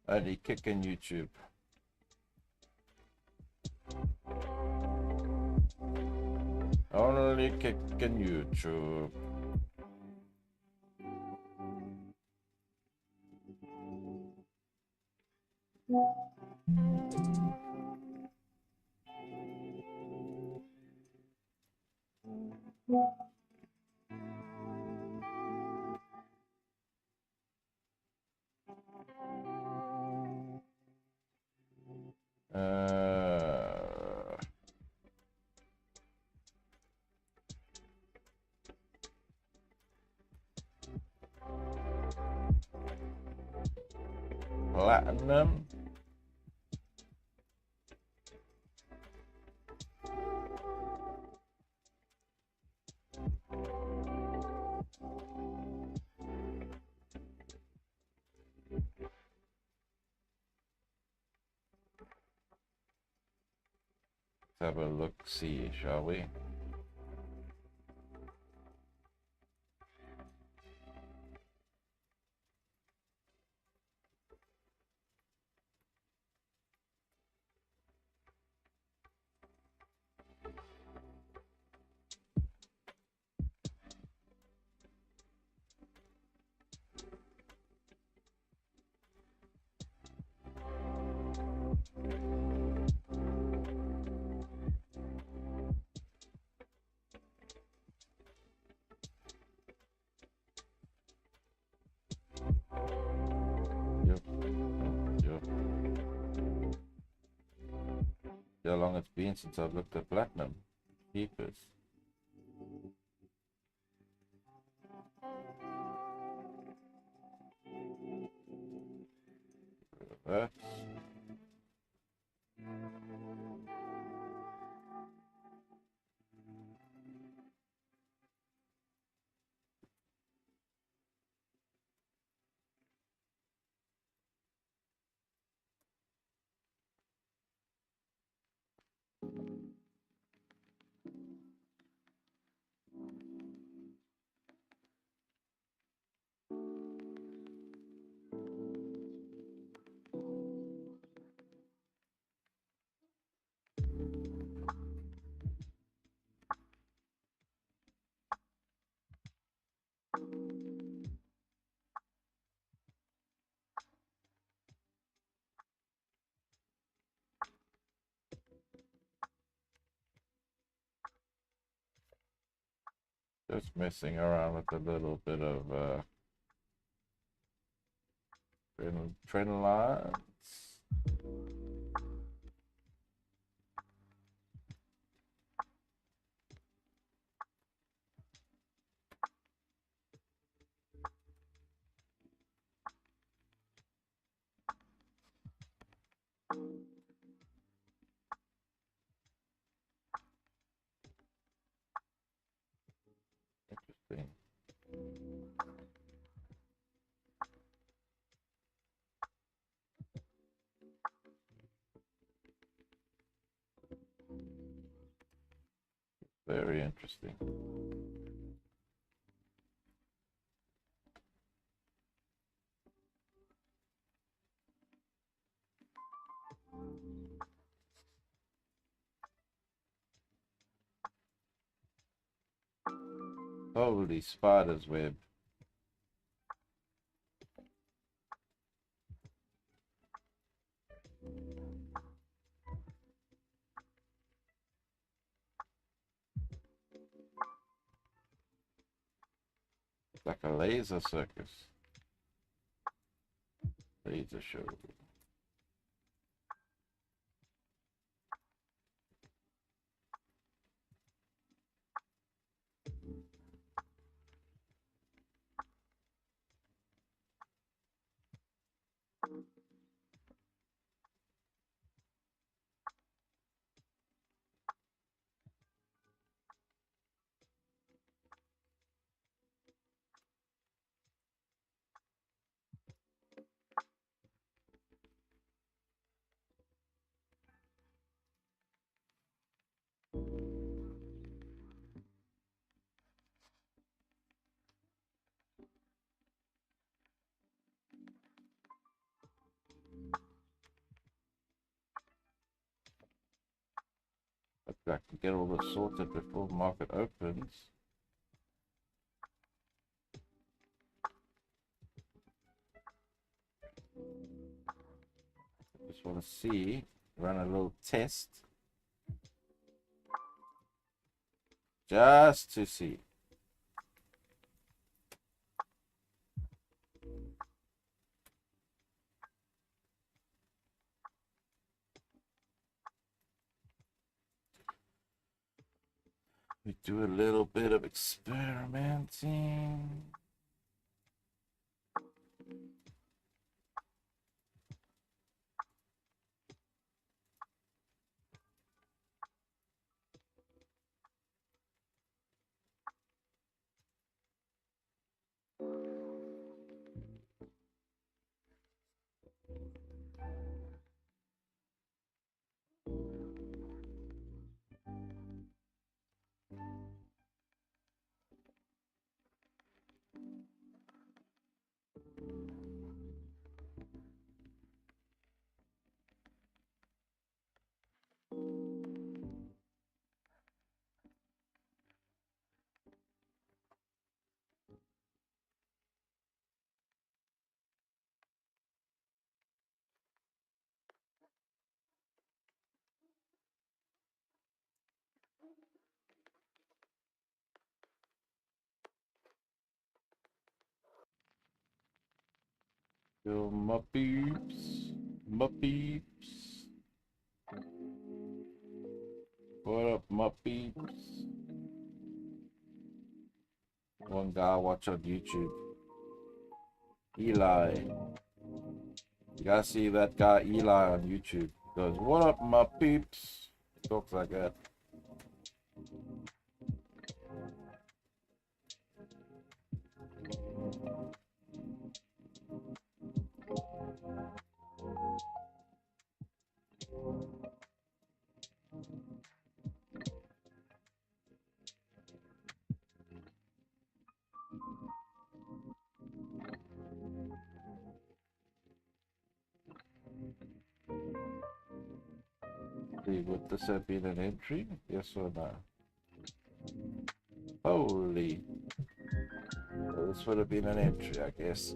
S1: Only kicking YouTube. Only kicking YouTube. Platinum. Let's have a look, see, shall we? How long it's been since I've looked at platinum. Keepers. That. Just messing around with a little bit of trend lines. Interesting. Very interesting. Holy spider's web. It's like a laser circus. Laser show. I can get all this sorted before market opens. Just want to see, run a little test. Just to see. We do a little bit of experimenting. Yo, my peeps. My peeps. What up, my peeps? One guy I watch on YouTube. Eli. You gotta see that guy Eli on YouTube. He goes, what up, my peeps? He talks like that. See, would this have been an entry? Yes or no? Holy. Well, this would have been an entry, I guess.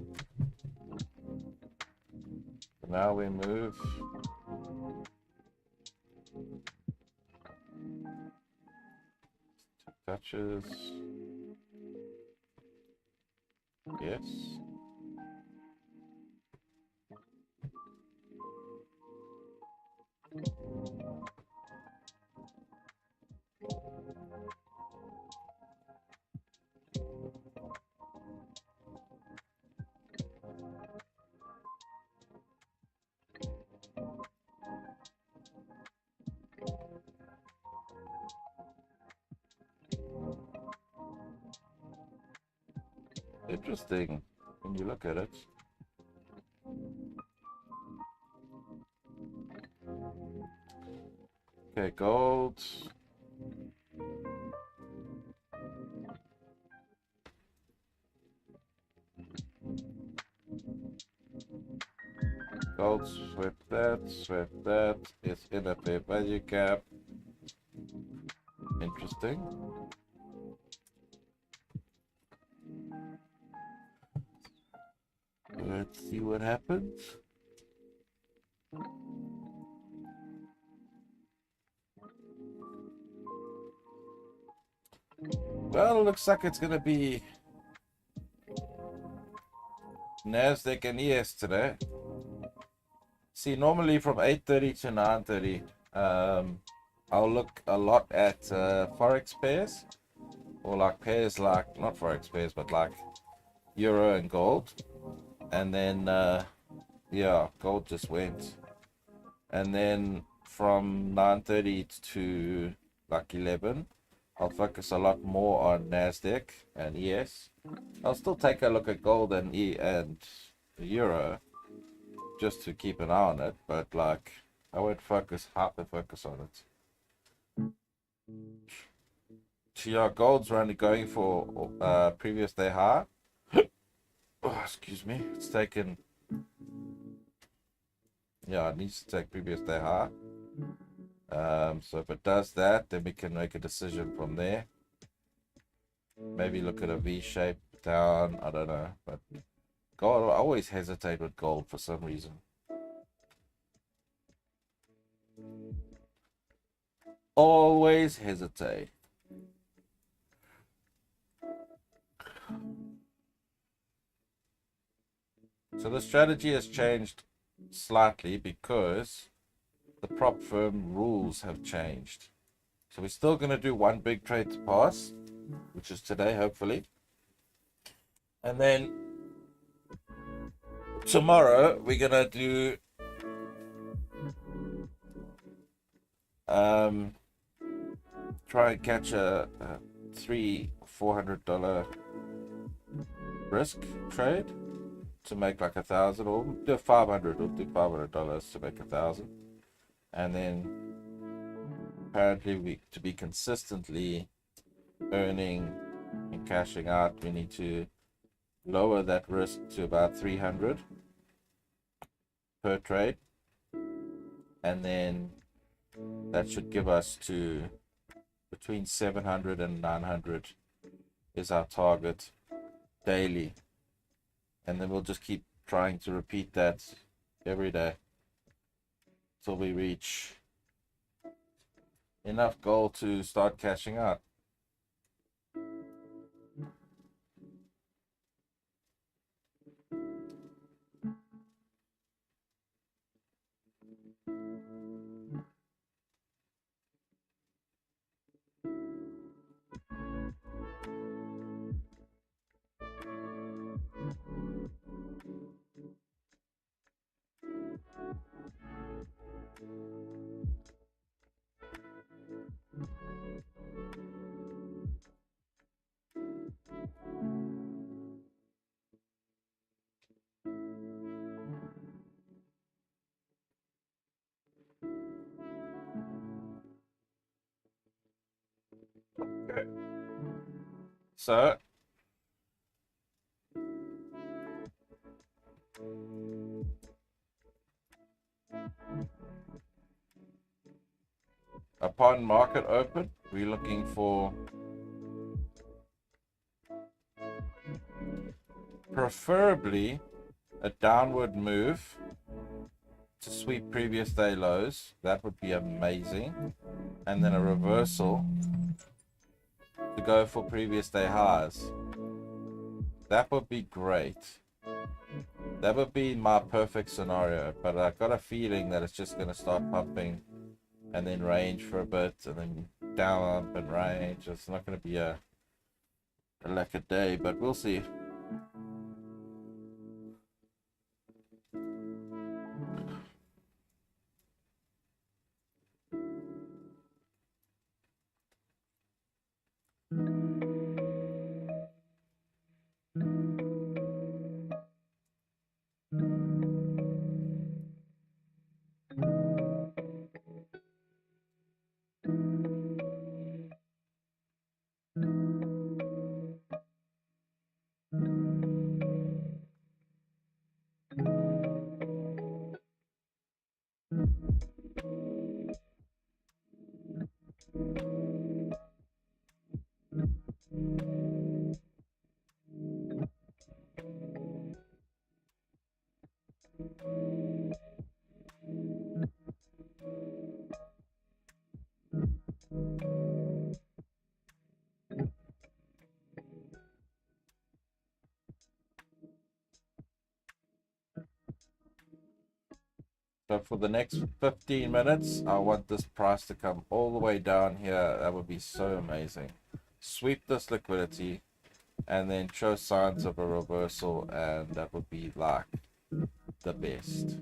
S1: So now we move. Two touches. Yes. Interesting when you look at it. Okay, gold. Gold, swept that, swept that. It's in a fair value gap. Interesting. Let's see what happens. Well, it looks like it's gonna be Nasdaq and ES today. See, normally from 8:30 to 9:30, I'll look a lot at forex pairs, or like pairs like, not forex pairs, but like euro and gold. And then yeah, gold just went. And then from 9:30 to like 11, I'll focus a lot more on Nasdaq and ES. I'll still take a look at gold and euro just to keep an eye on it, but like I won't hyper focus on it. So yeah, gold's only going for previous day high. Oh, excuse me. It's taken. Yeah, it needs to take previous day high. So if it does that, then we can make a decision from there. Maybe look at a V shape down. I don't know, but gold, I always hesitate with gold for some reason. Always hesitate. So the strategy has changed slightly because the prop firm rules have changed. So we're still going to do one big trade to pass, which is today, hopefully. And then tomorrow we're going to do try and catch a $300-400 risk trade to make like 1,000, or do 500. We'll do $500 to make 1,000, and then apparently to be consistently earning and cashing out, we need to lower that risk to about 300 per trade, and then that should give us to between 700 and 900 is our target daily. And then we'll just keep trying to repeat that every day till we reach enough gold to start cashing out. Okay. So upon market open, we're looking for preferably a downward move to sweep previous day lows. That would be amazing. And then a reversal to go for previous day highs. That would be great. That would be my perfect scenario, but I got a feeling that it's just going to start pumping and then range for a bit and then down up and range. It's not going to be a like a day, but we'll see. So for the next 15 minutes, I want this price to come all the way down here. That would be so amazing. Sweep this liquidity and then show signs of a reversal, and that would be like the best.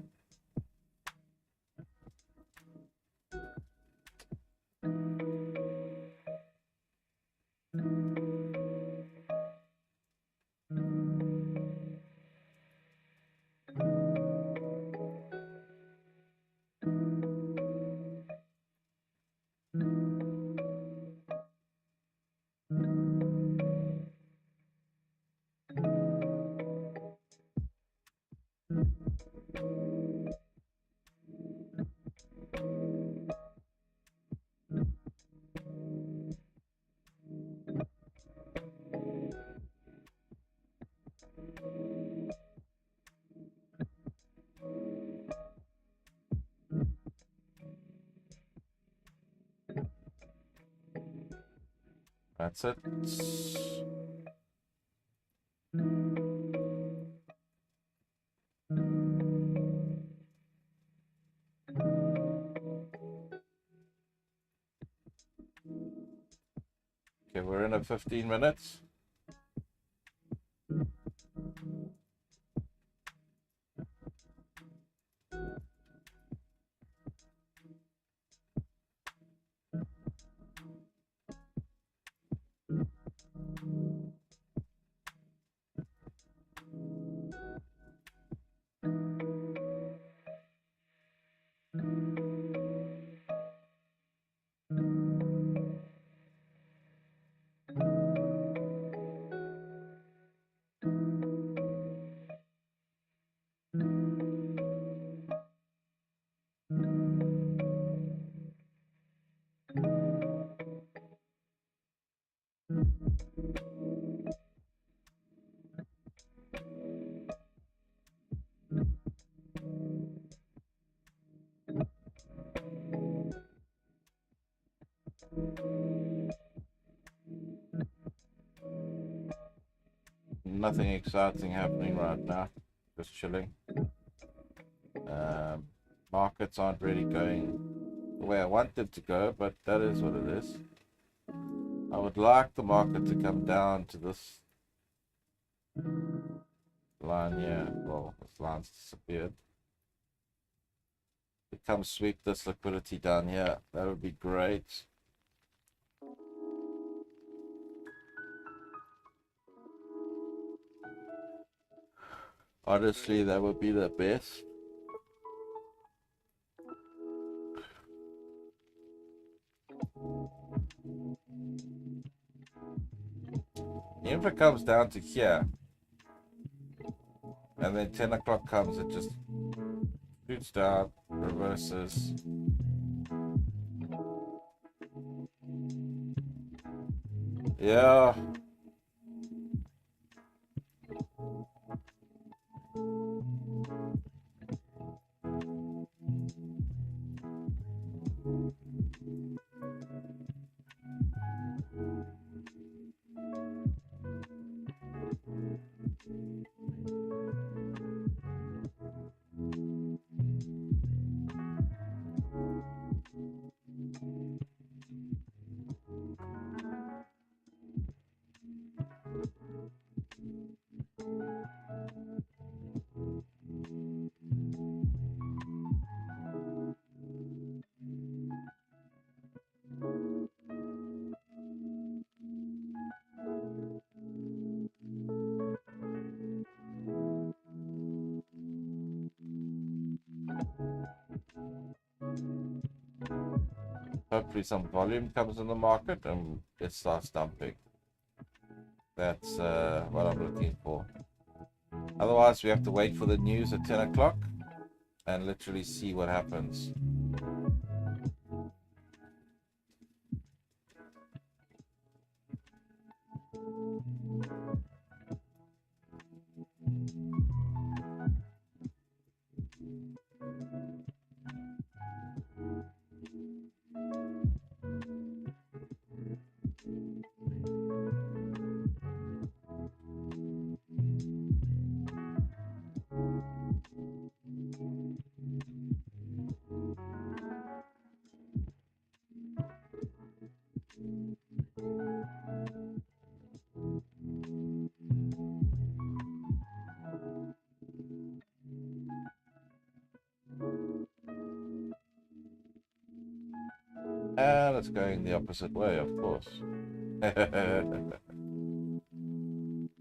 S1: That's it. Okay, we're in at 15 minutes. Nothing exciting happening right now. Just chilling. Markets aren't really going the way I want them to go, but that is what it is. I would like the market to come down to this line here. Well, this line's disappeared. To come sweep this liquidity down here. That would be great. Honestly, that would be the best. If it comes down to here, and then 10 o'clock comes, it just shoots down, reverses. Yeah. hopefully some volume comes in the market and it starts dumping. That's what I'm looking for. Otherwise, we have to wait for the news at 10 o'clock and literally see what happens. And it's going the opposite way, of course.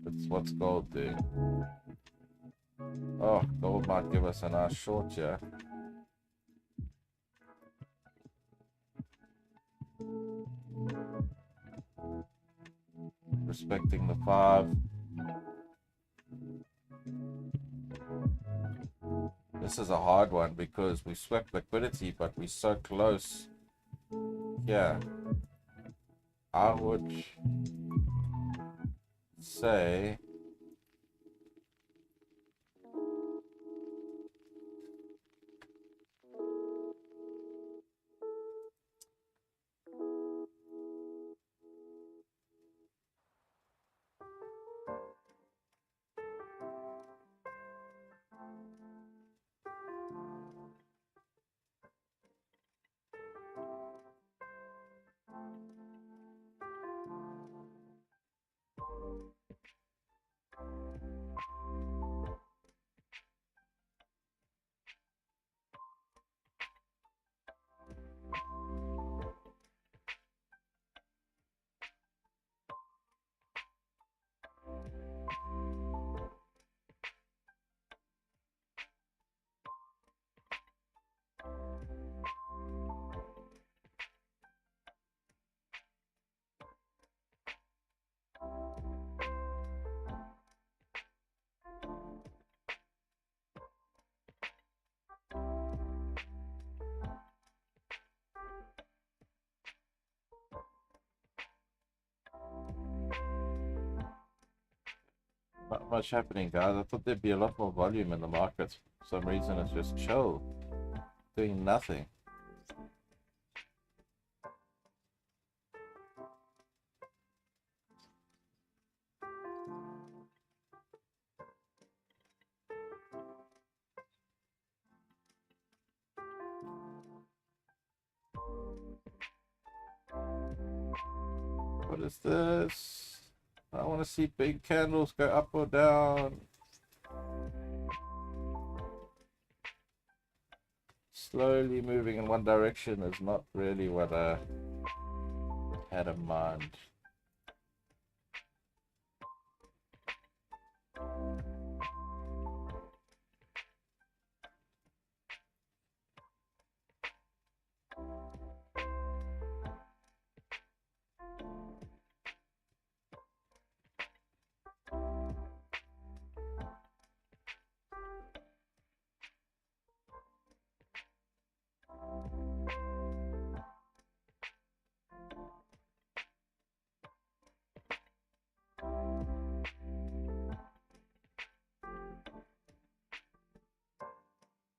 S1: That's what's gold doing. Oh, gold might give us a nice short here. Respecting the 5. This is a hard one because we swept liquidity, but we're so close. Yeah. I would say not much happening, guys. I thought there'd be a lot more volume in the market. For some reason, it's just chill, doing nothing. What is this? I want to see big candles go up or down. Slowly moving in one direction is not really what I had in mind.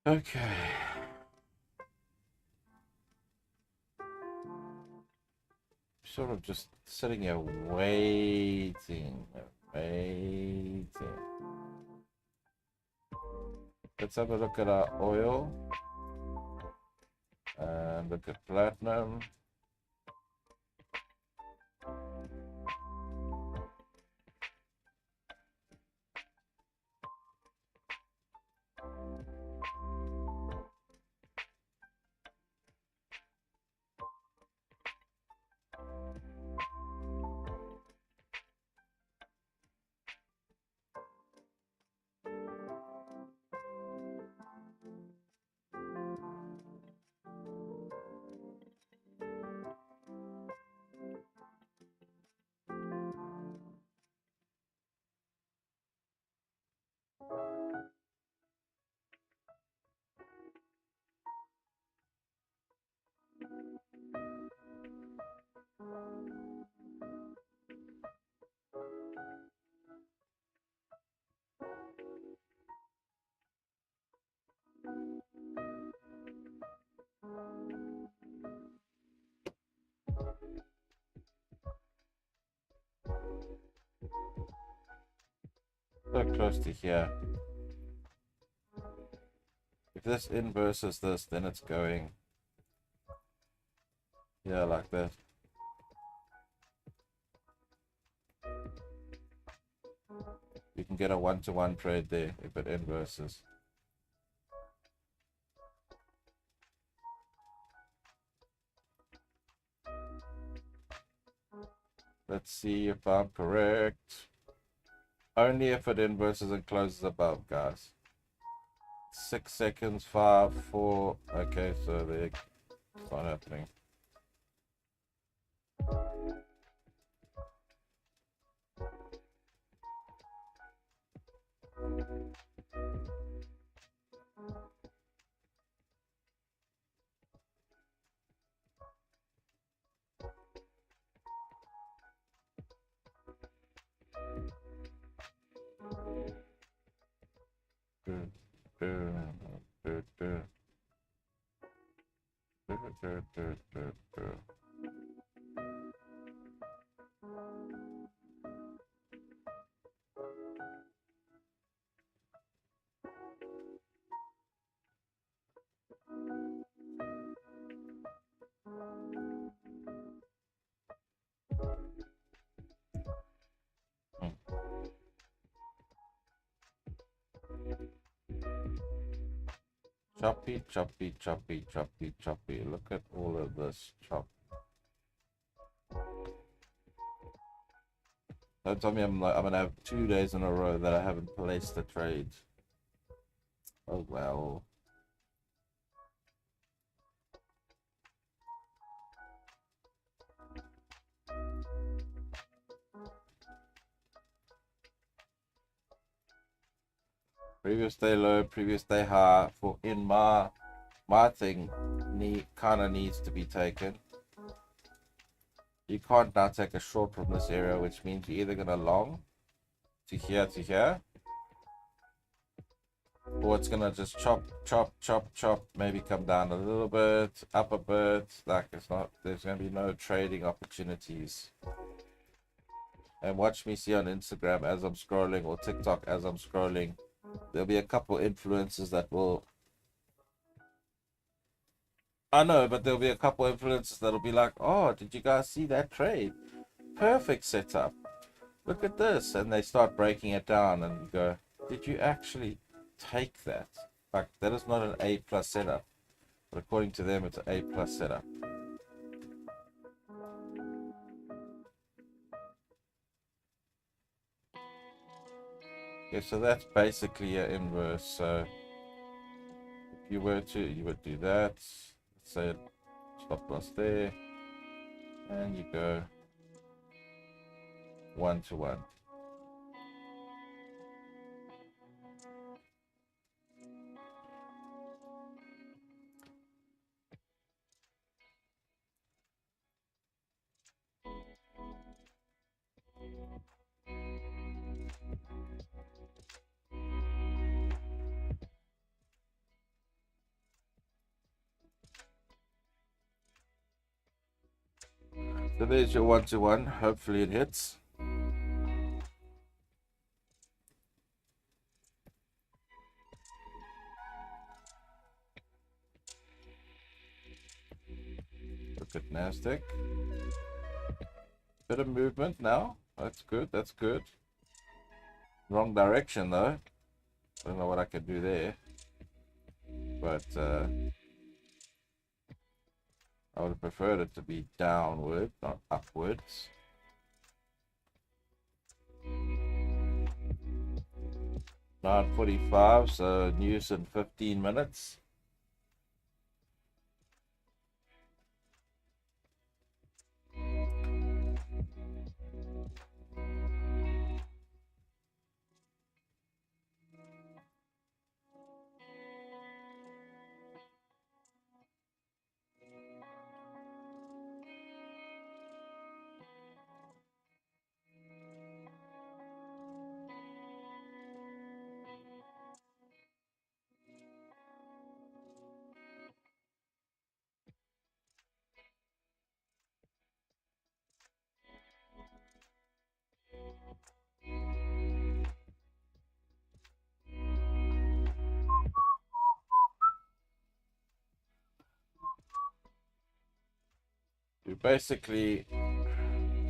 S1: Okay. Sort of just sitting here waiting. Let's have a look at our oil and look at platinum. close to here. If this inverses this, then it's going, yeah, like that. You can get a one-to-one trade there if it inverses. Let's see if I'm correct. Only if it inverses and closes above, guys. 6 seconds, 5, 4. Okay, so there, it's not happening. Choppy, choppy, choppy, choppy, choppy. Look at all of this chop. Don't tell me I'm gonna have 2 days in a row that I haven't placed a trade. Oh well. Previous day low, previous day high. For in my thing, kind of needs to be taken. You can't now take a short from this area, which means you're either gonna long to here, or it's gonna just chop, chop, chop, chop. Maybe come down a little bit, up a bit. Like it's not. There's gonna be no trading opportunities. And watch me see on Instagram as I'm scrolling, or TikTok as I'm scrolling. There'll be a couple influencers that will. I know, but there'll be a couple influencers that'll be like, "Oh, did you guys see that trade? Perfect setup. Look at this," and they start breaking it down, and you go, "Did you actually take that? Like that is not an A plus setup, but according to them, it's an A plus setup." Okay, so that's basically an inverse. So if you were to, you would do that. Let's say stop loss there, and you go 1-to-1. So there's your 1-to-1. Hopefully it hits. Look at Nasdaq. Bit of movement now. That's good. That's good. Wrong direction though. I don't know what I could do there. But I would have preferred it to be downward, not upwards. $9:45, so news in 15 minutes. we basically,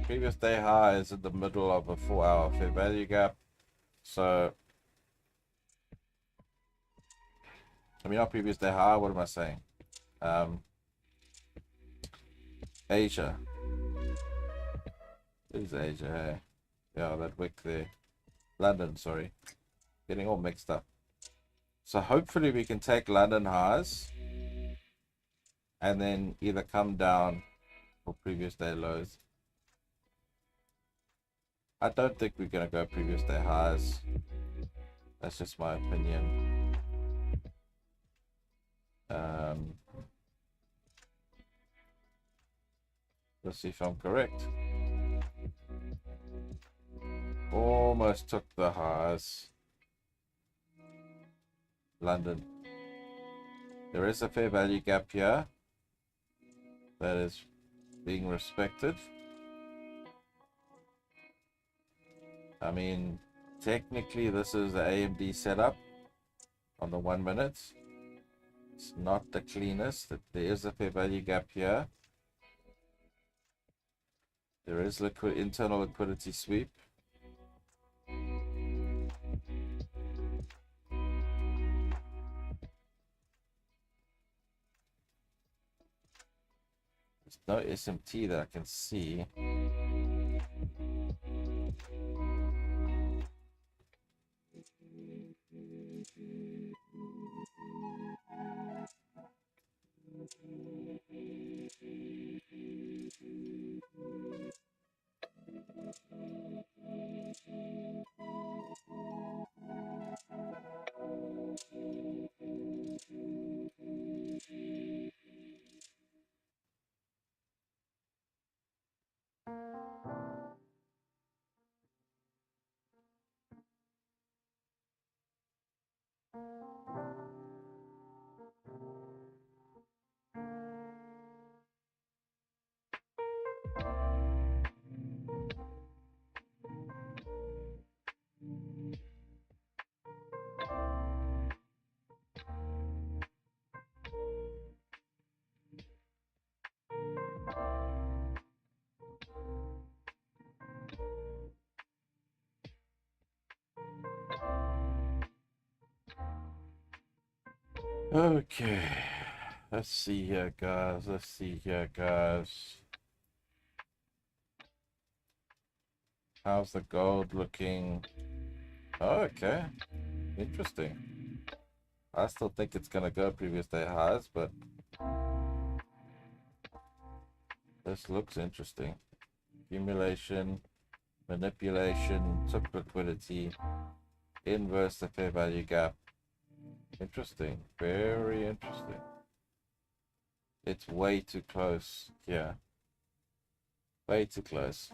S1: previous day high is in the middle of a 4-hour fair value gap. So, I mean, not previous day high, what am I saying? Asia. It is Asia, hey. Yeah, that wick there. London, sorry. Getting all mixed up. So hopefully we can take London highs and then either come down for previous day lows. I don't think we're going to go previous day highs. That's just my opinion. Let's see if I'm correct. Almost took the highs. London. There is a fair value gap here that is being respected. I mean, technically this is the AMD setup on the 1 minute. It's not the cleanest. There is a fair value gap here. There is internal liquidity sweep. There's no SMT that I can see. Okay, let's see here, guys. How's the gold looking? Oh, okay, interesting. I still think it's gonna go previous day highs, but this looks interesting. Accumulation, manipulation, took liquidity, inverse the fair value gap. Interesting, very interesting. It's way too close. Yeah, way too close.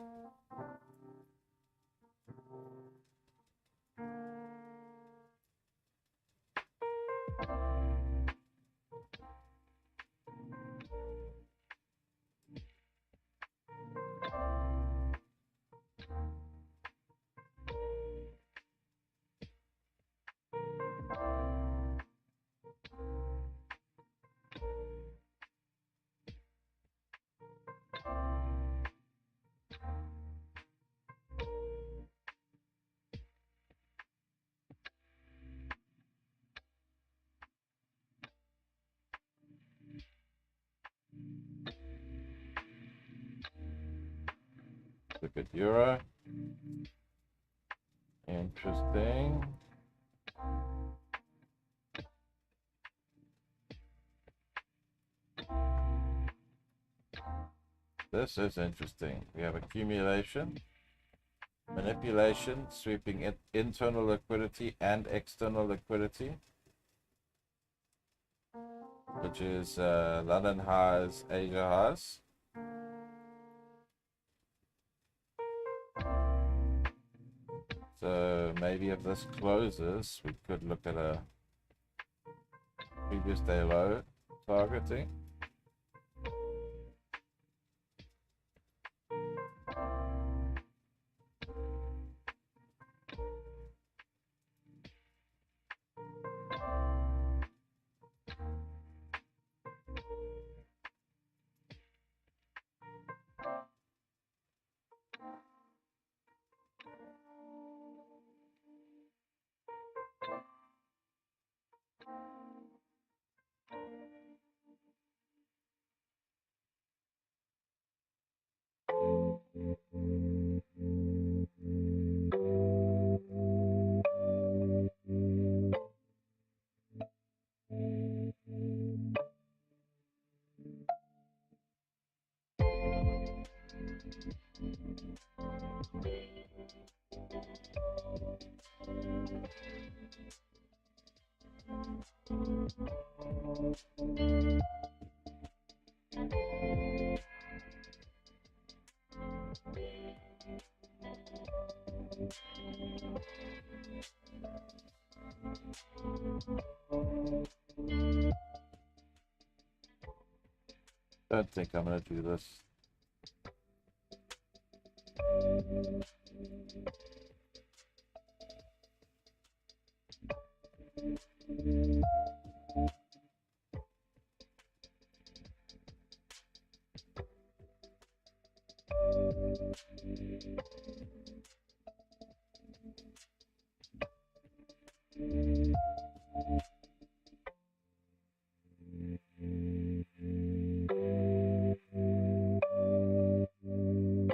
S1: Look at Euro. Interesting. This is interesting. We have accumulation, manipulation, sweeping internal liquidity and external liquidity, which is London highs, Asia highs. So maybe if this closes, we could look at a previous day low targeting. Don't think I'm gonna do this.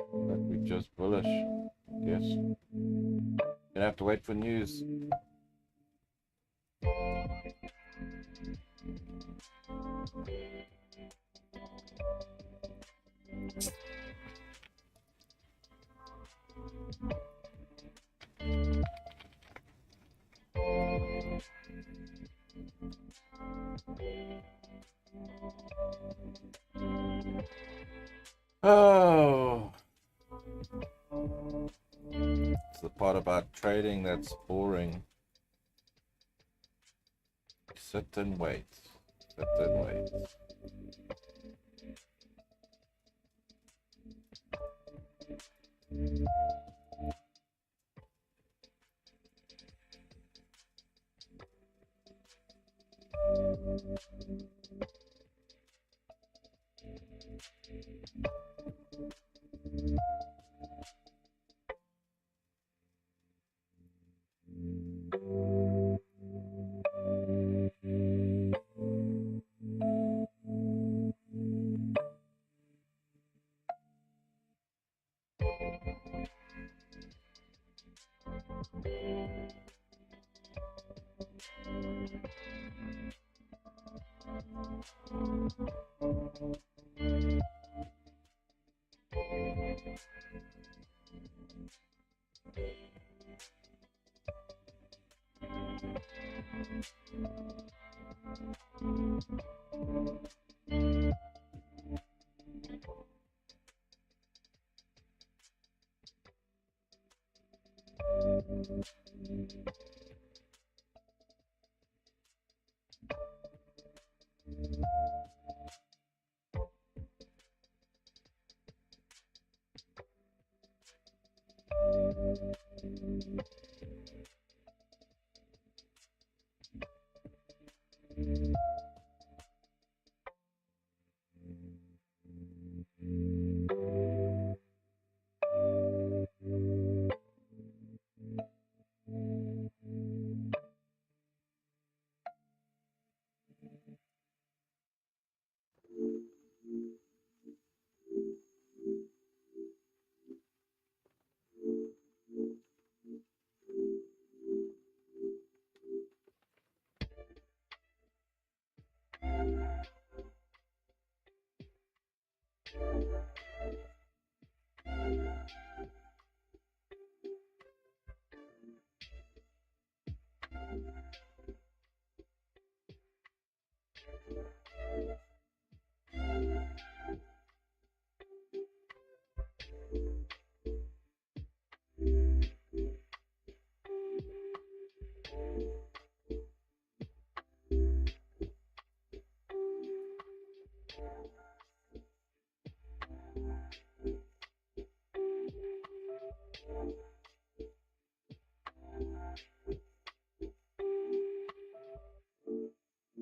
S1: But we just bullish. Yes. Gonna have to wait for news. Oh, it's the part about trading that's boring. Sit and wait. Sit and wait.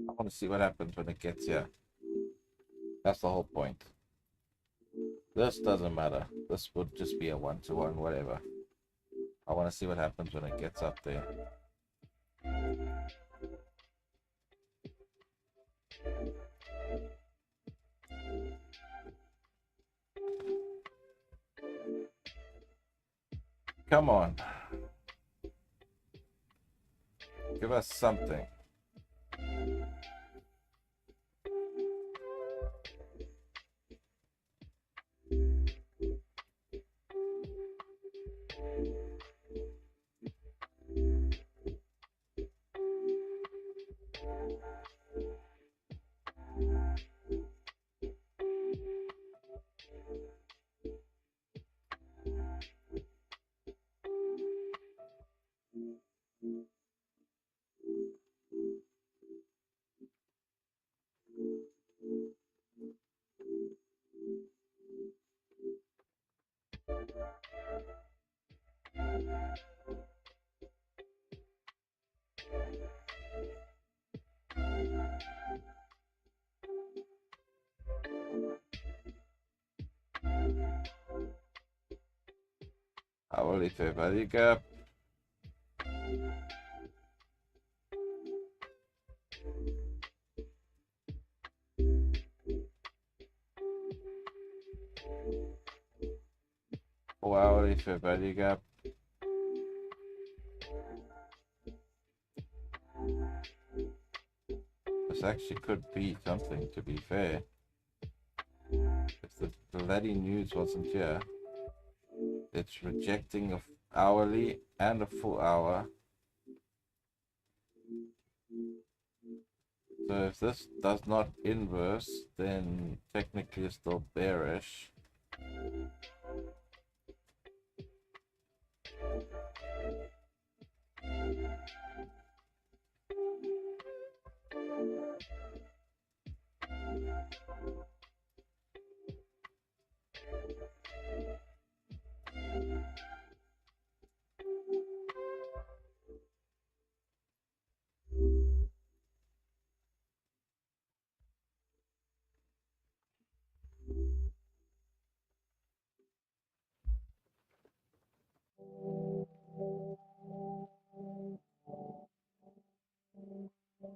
S1: I want to see what happens when it gets here. That's the whole point. This doesn't matter. This would just be a 1-to-1, whatever. I want to see what happens when it gets up there. Come on. Give us something. Hourly fair value gap. Hourly fair value gap. This actually could be something, to be fair. If the bloody news wasn't here, it's rejecting a hourly and a full hour. So if this does not inverse, then technically it's still bearish.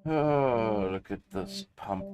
S1: Oh, look at this pump.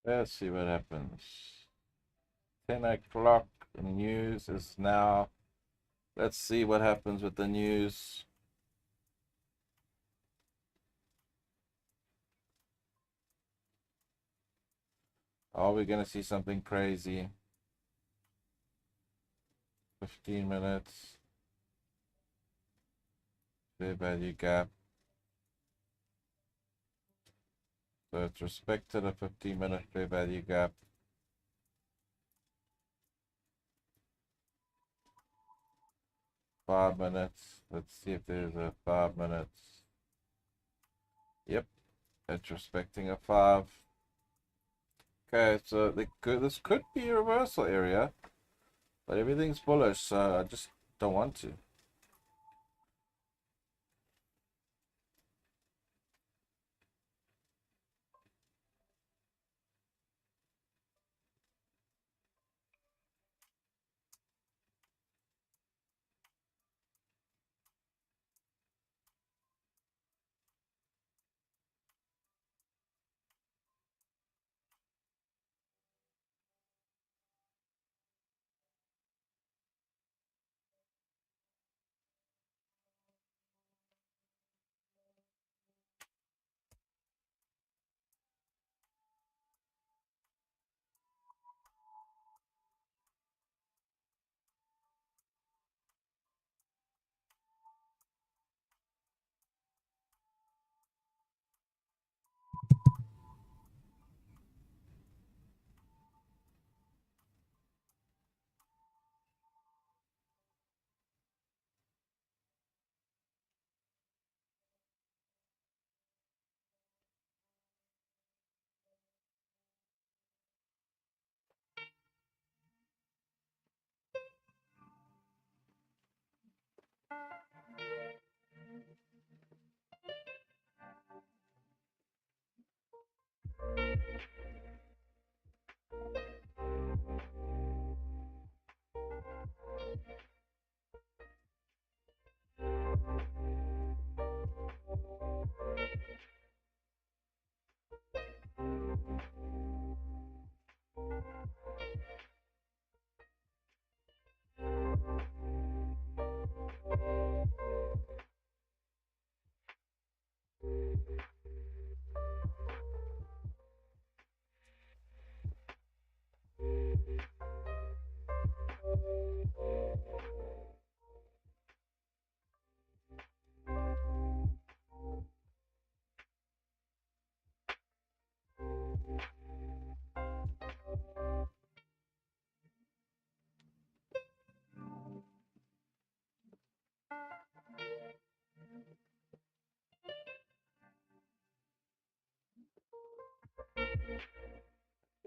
S1: Let's see what happens. 10 o'clock news is now. Let's see what happens with the news. Are we going to see something crazy? 15 minutes. Fair value gap. So it's respected a 15-minute fair value gap. Five minutes. Let's see if there's a 5 minutes. Yep, it's respecting a 5. Okay, so this could be a reversal area, but everything's bullish, so I just don't want to.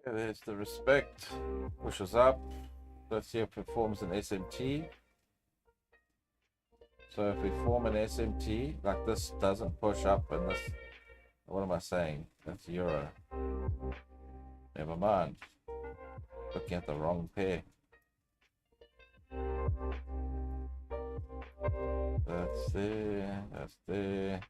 S1: Yeah, there's the respect. Pushes up. Let's see if it forms an SMT. So if we form an SMT, like this doesn't push up and this, what am I saying? That's euro. Never mind. Looking at the wrong pair. That's there, that's there.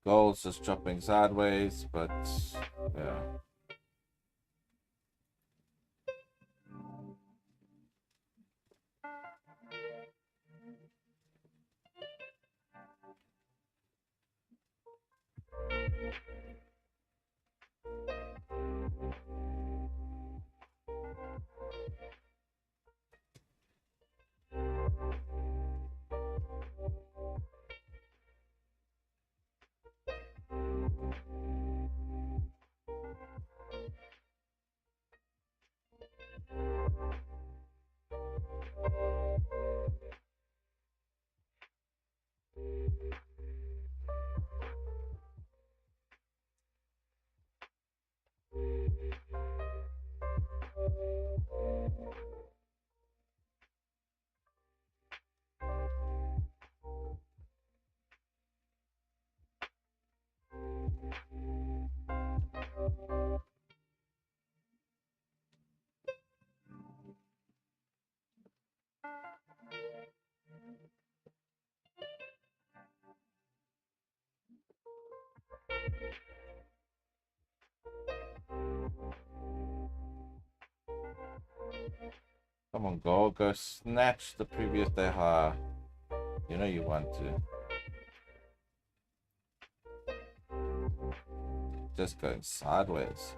S1: Gold's just dropping sideways, but yeah. Come on, gold, go snatch the previous day higher. You know you want to. Just going sideways.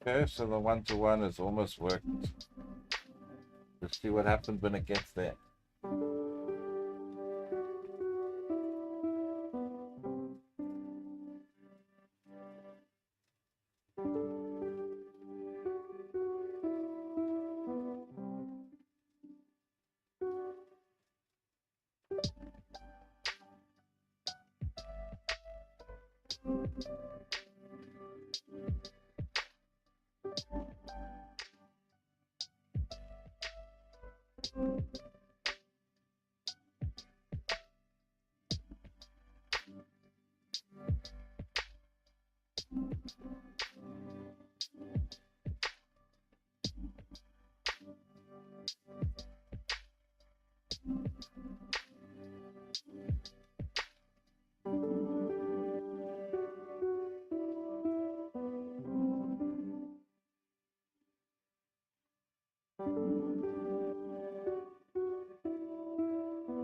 S1: Okay, so the 1-to-1 has almost worked. Let's see what happens when it gets there.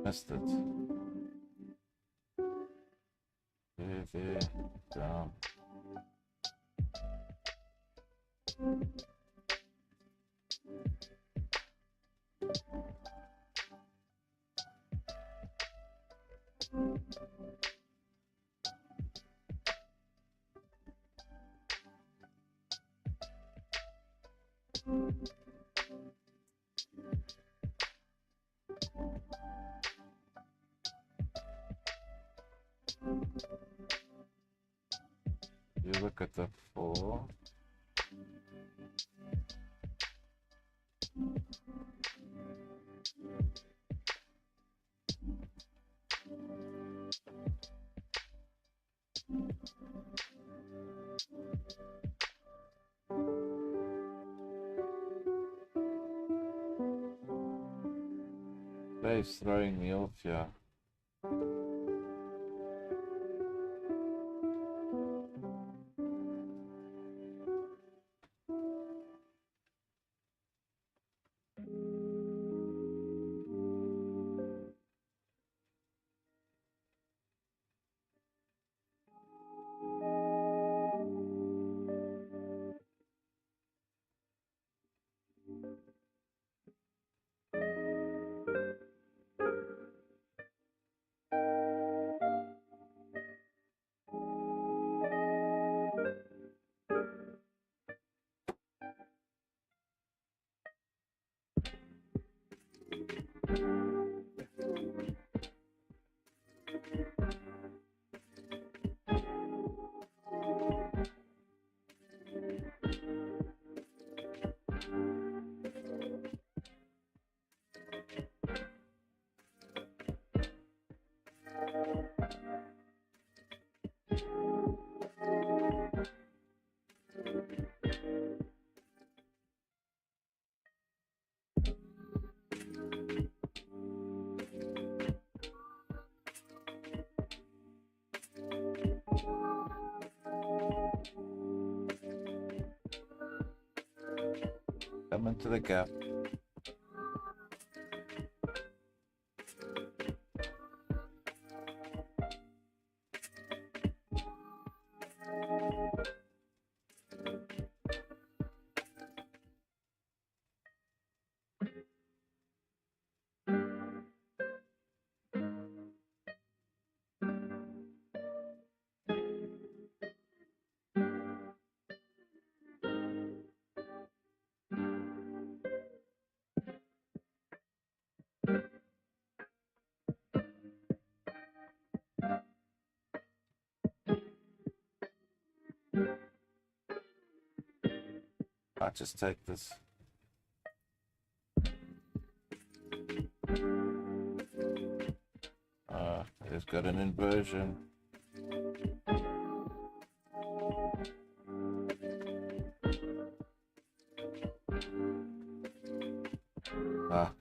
S1: Missed it. There, down. You look at the 4. He's throwing me off here. Come into the gap. might just take this. It's got an inversion.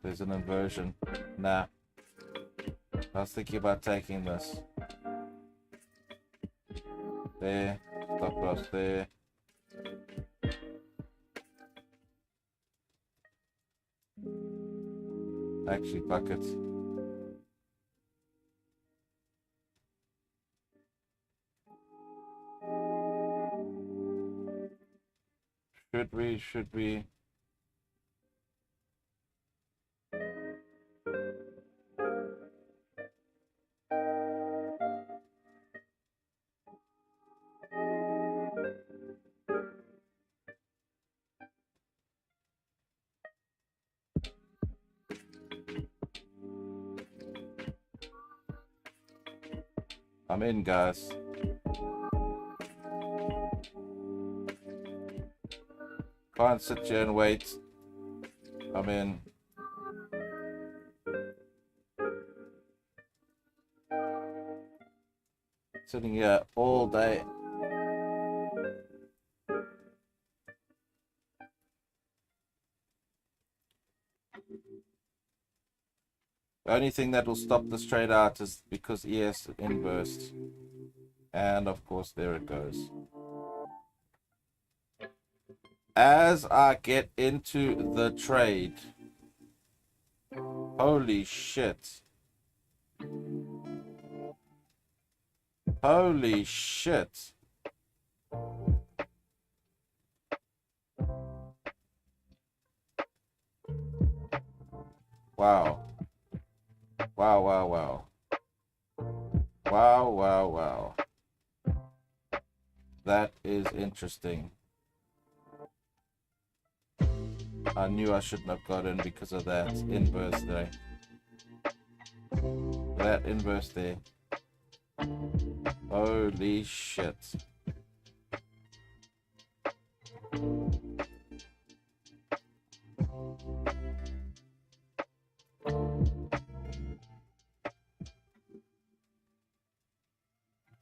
S1: There's an inversion. Nah. I was thinking about taking this. There. Stop loss there. Actually, buckets. Should we? I'm in, guys. Can't sit here and wait. I'm in. Sitting here all day. The only thing that will stop this trade out is because ES inversed. And of course, there it goes. As I get into the trade, holy shit. Holy shit. Wow. Wow, wow, wow. Wow, wow, wow. That is interesting. I knew I shouldn't have got in because of that inverse there. That inverse there. Holy shit.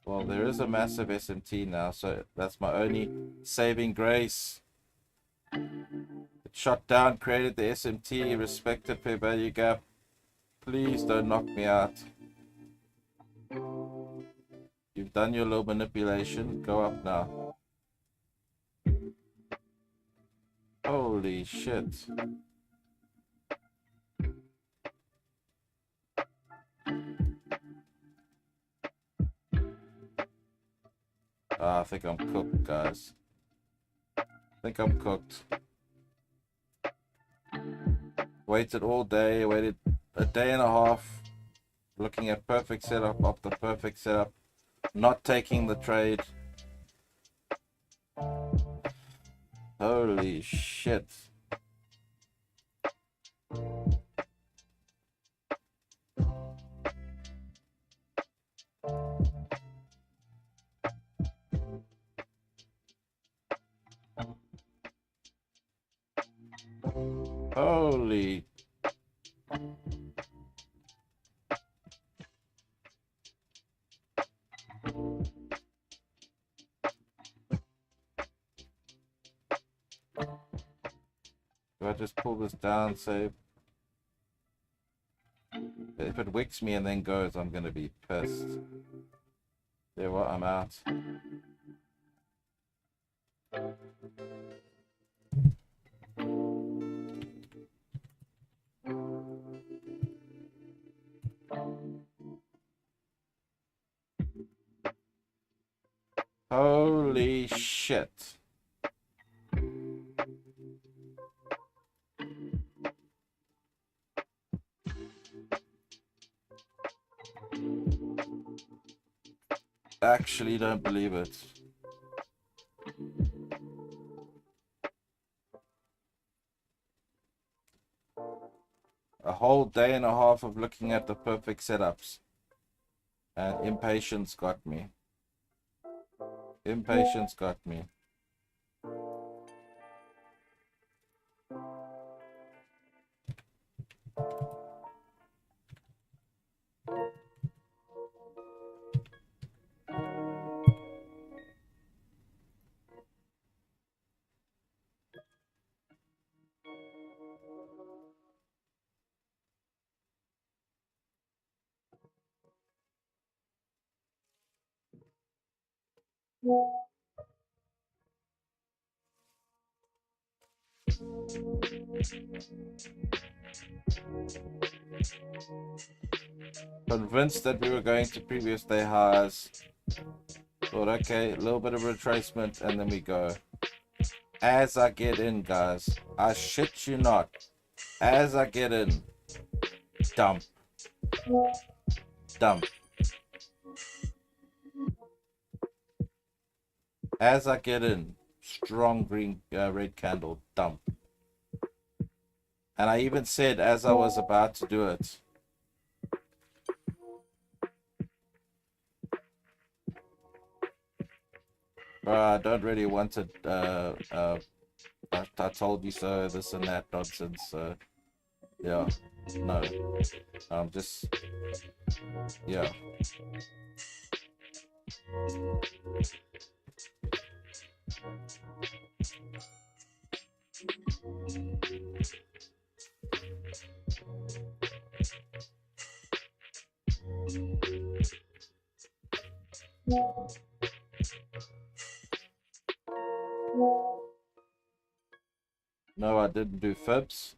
S1: Well, there is a massive SMT now, so that's my only saving grace. It shot down, created the SMT, respected fair value gap. Please don't knock me out. You've done your little manipulation. Go up now. Holy shit. I think I'm cooked, guys. I think I'm cooked. Waited all day, waited a day and a half, looking at perfect setup after perfect setup, not taking the trade. Holy shit. Holy. Do I just pull this down, save? If it wicks me and then goes, I'm going to be pissed. There, what? I'm out. Holy shit. Actually don't believe it. A whole day and a half of looking at the perfect setups. And impatience got me. Impatience got me. Convinced that we were going to previous day highs. Thought, okay, a little bit of retracement, and then we go. As I get in, guys, I shit you not. As I get in, dump. Dump. As I get in, strong green, red candle, dump. And I even said as I was about to do it, I don't really want it. I told you so, this and that nonsense. Yeah, no. Just, yeah. No, I didn't do fibs.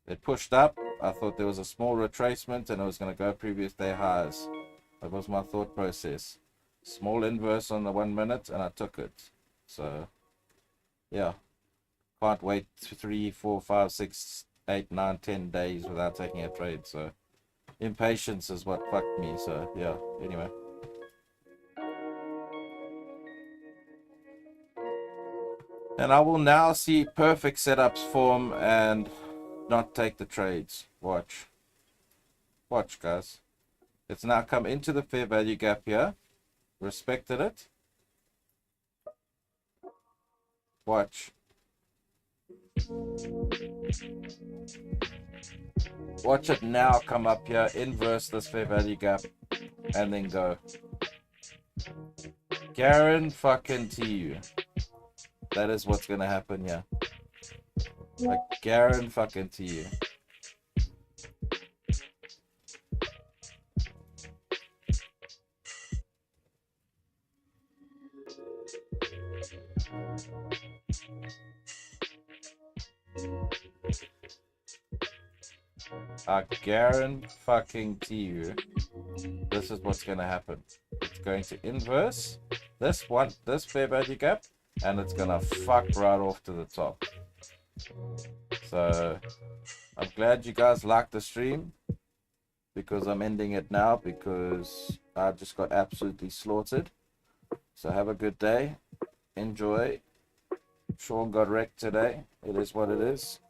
S1: It pushed up. I thought there was a small retracement and it was going to go previous day highs. That was my thought process. Small inverse on the 1 minute and I took it. So, yeah. Can't wait 3, 4, 5, 6, 8, 9, 10 days without taking a trade. So, impatience is what fucked me. So, yeah. Anyway. And I will now see perfect setups form and not take the trades. Watch. Watch, guys. It's now come into the fair value gap here. Respected it. Watch. Watch it now come up here, inverse this fair value gap, and then go. Guarantee you. That is what's gonna happen here. Like, guarantee you. I guarantee you this is what's gonna happen. It's going to inverse this fair value gap, and it's gonna fuck right off to the top. So I'm glad you guys liked the stream, because I'm ending it now because I just got absolutely slaughtered. So have a good day. Enjoy. Sean got wrecked today. It is what it is.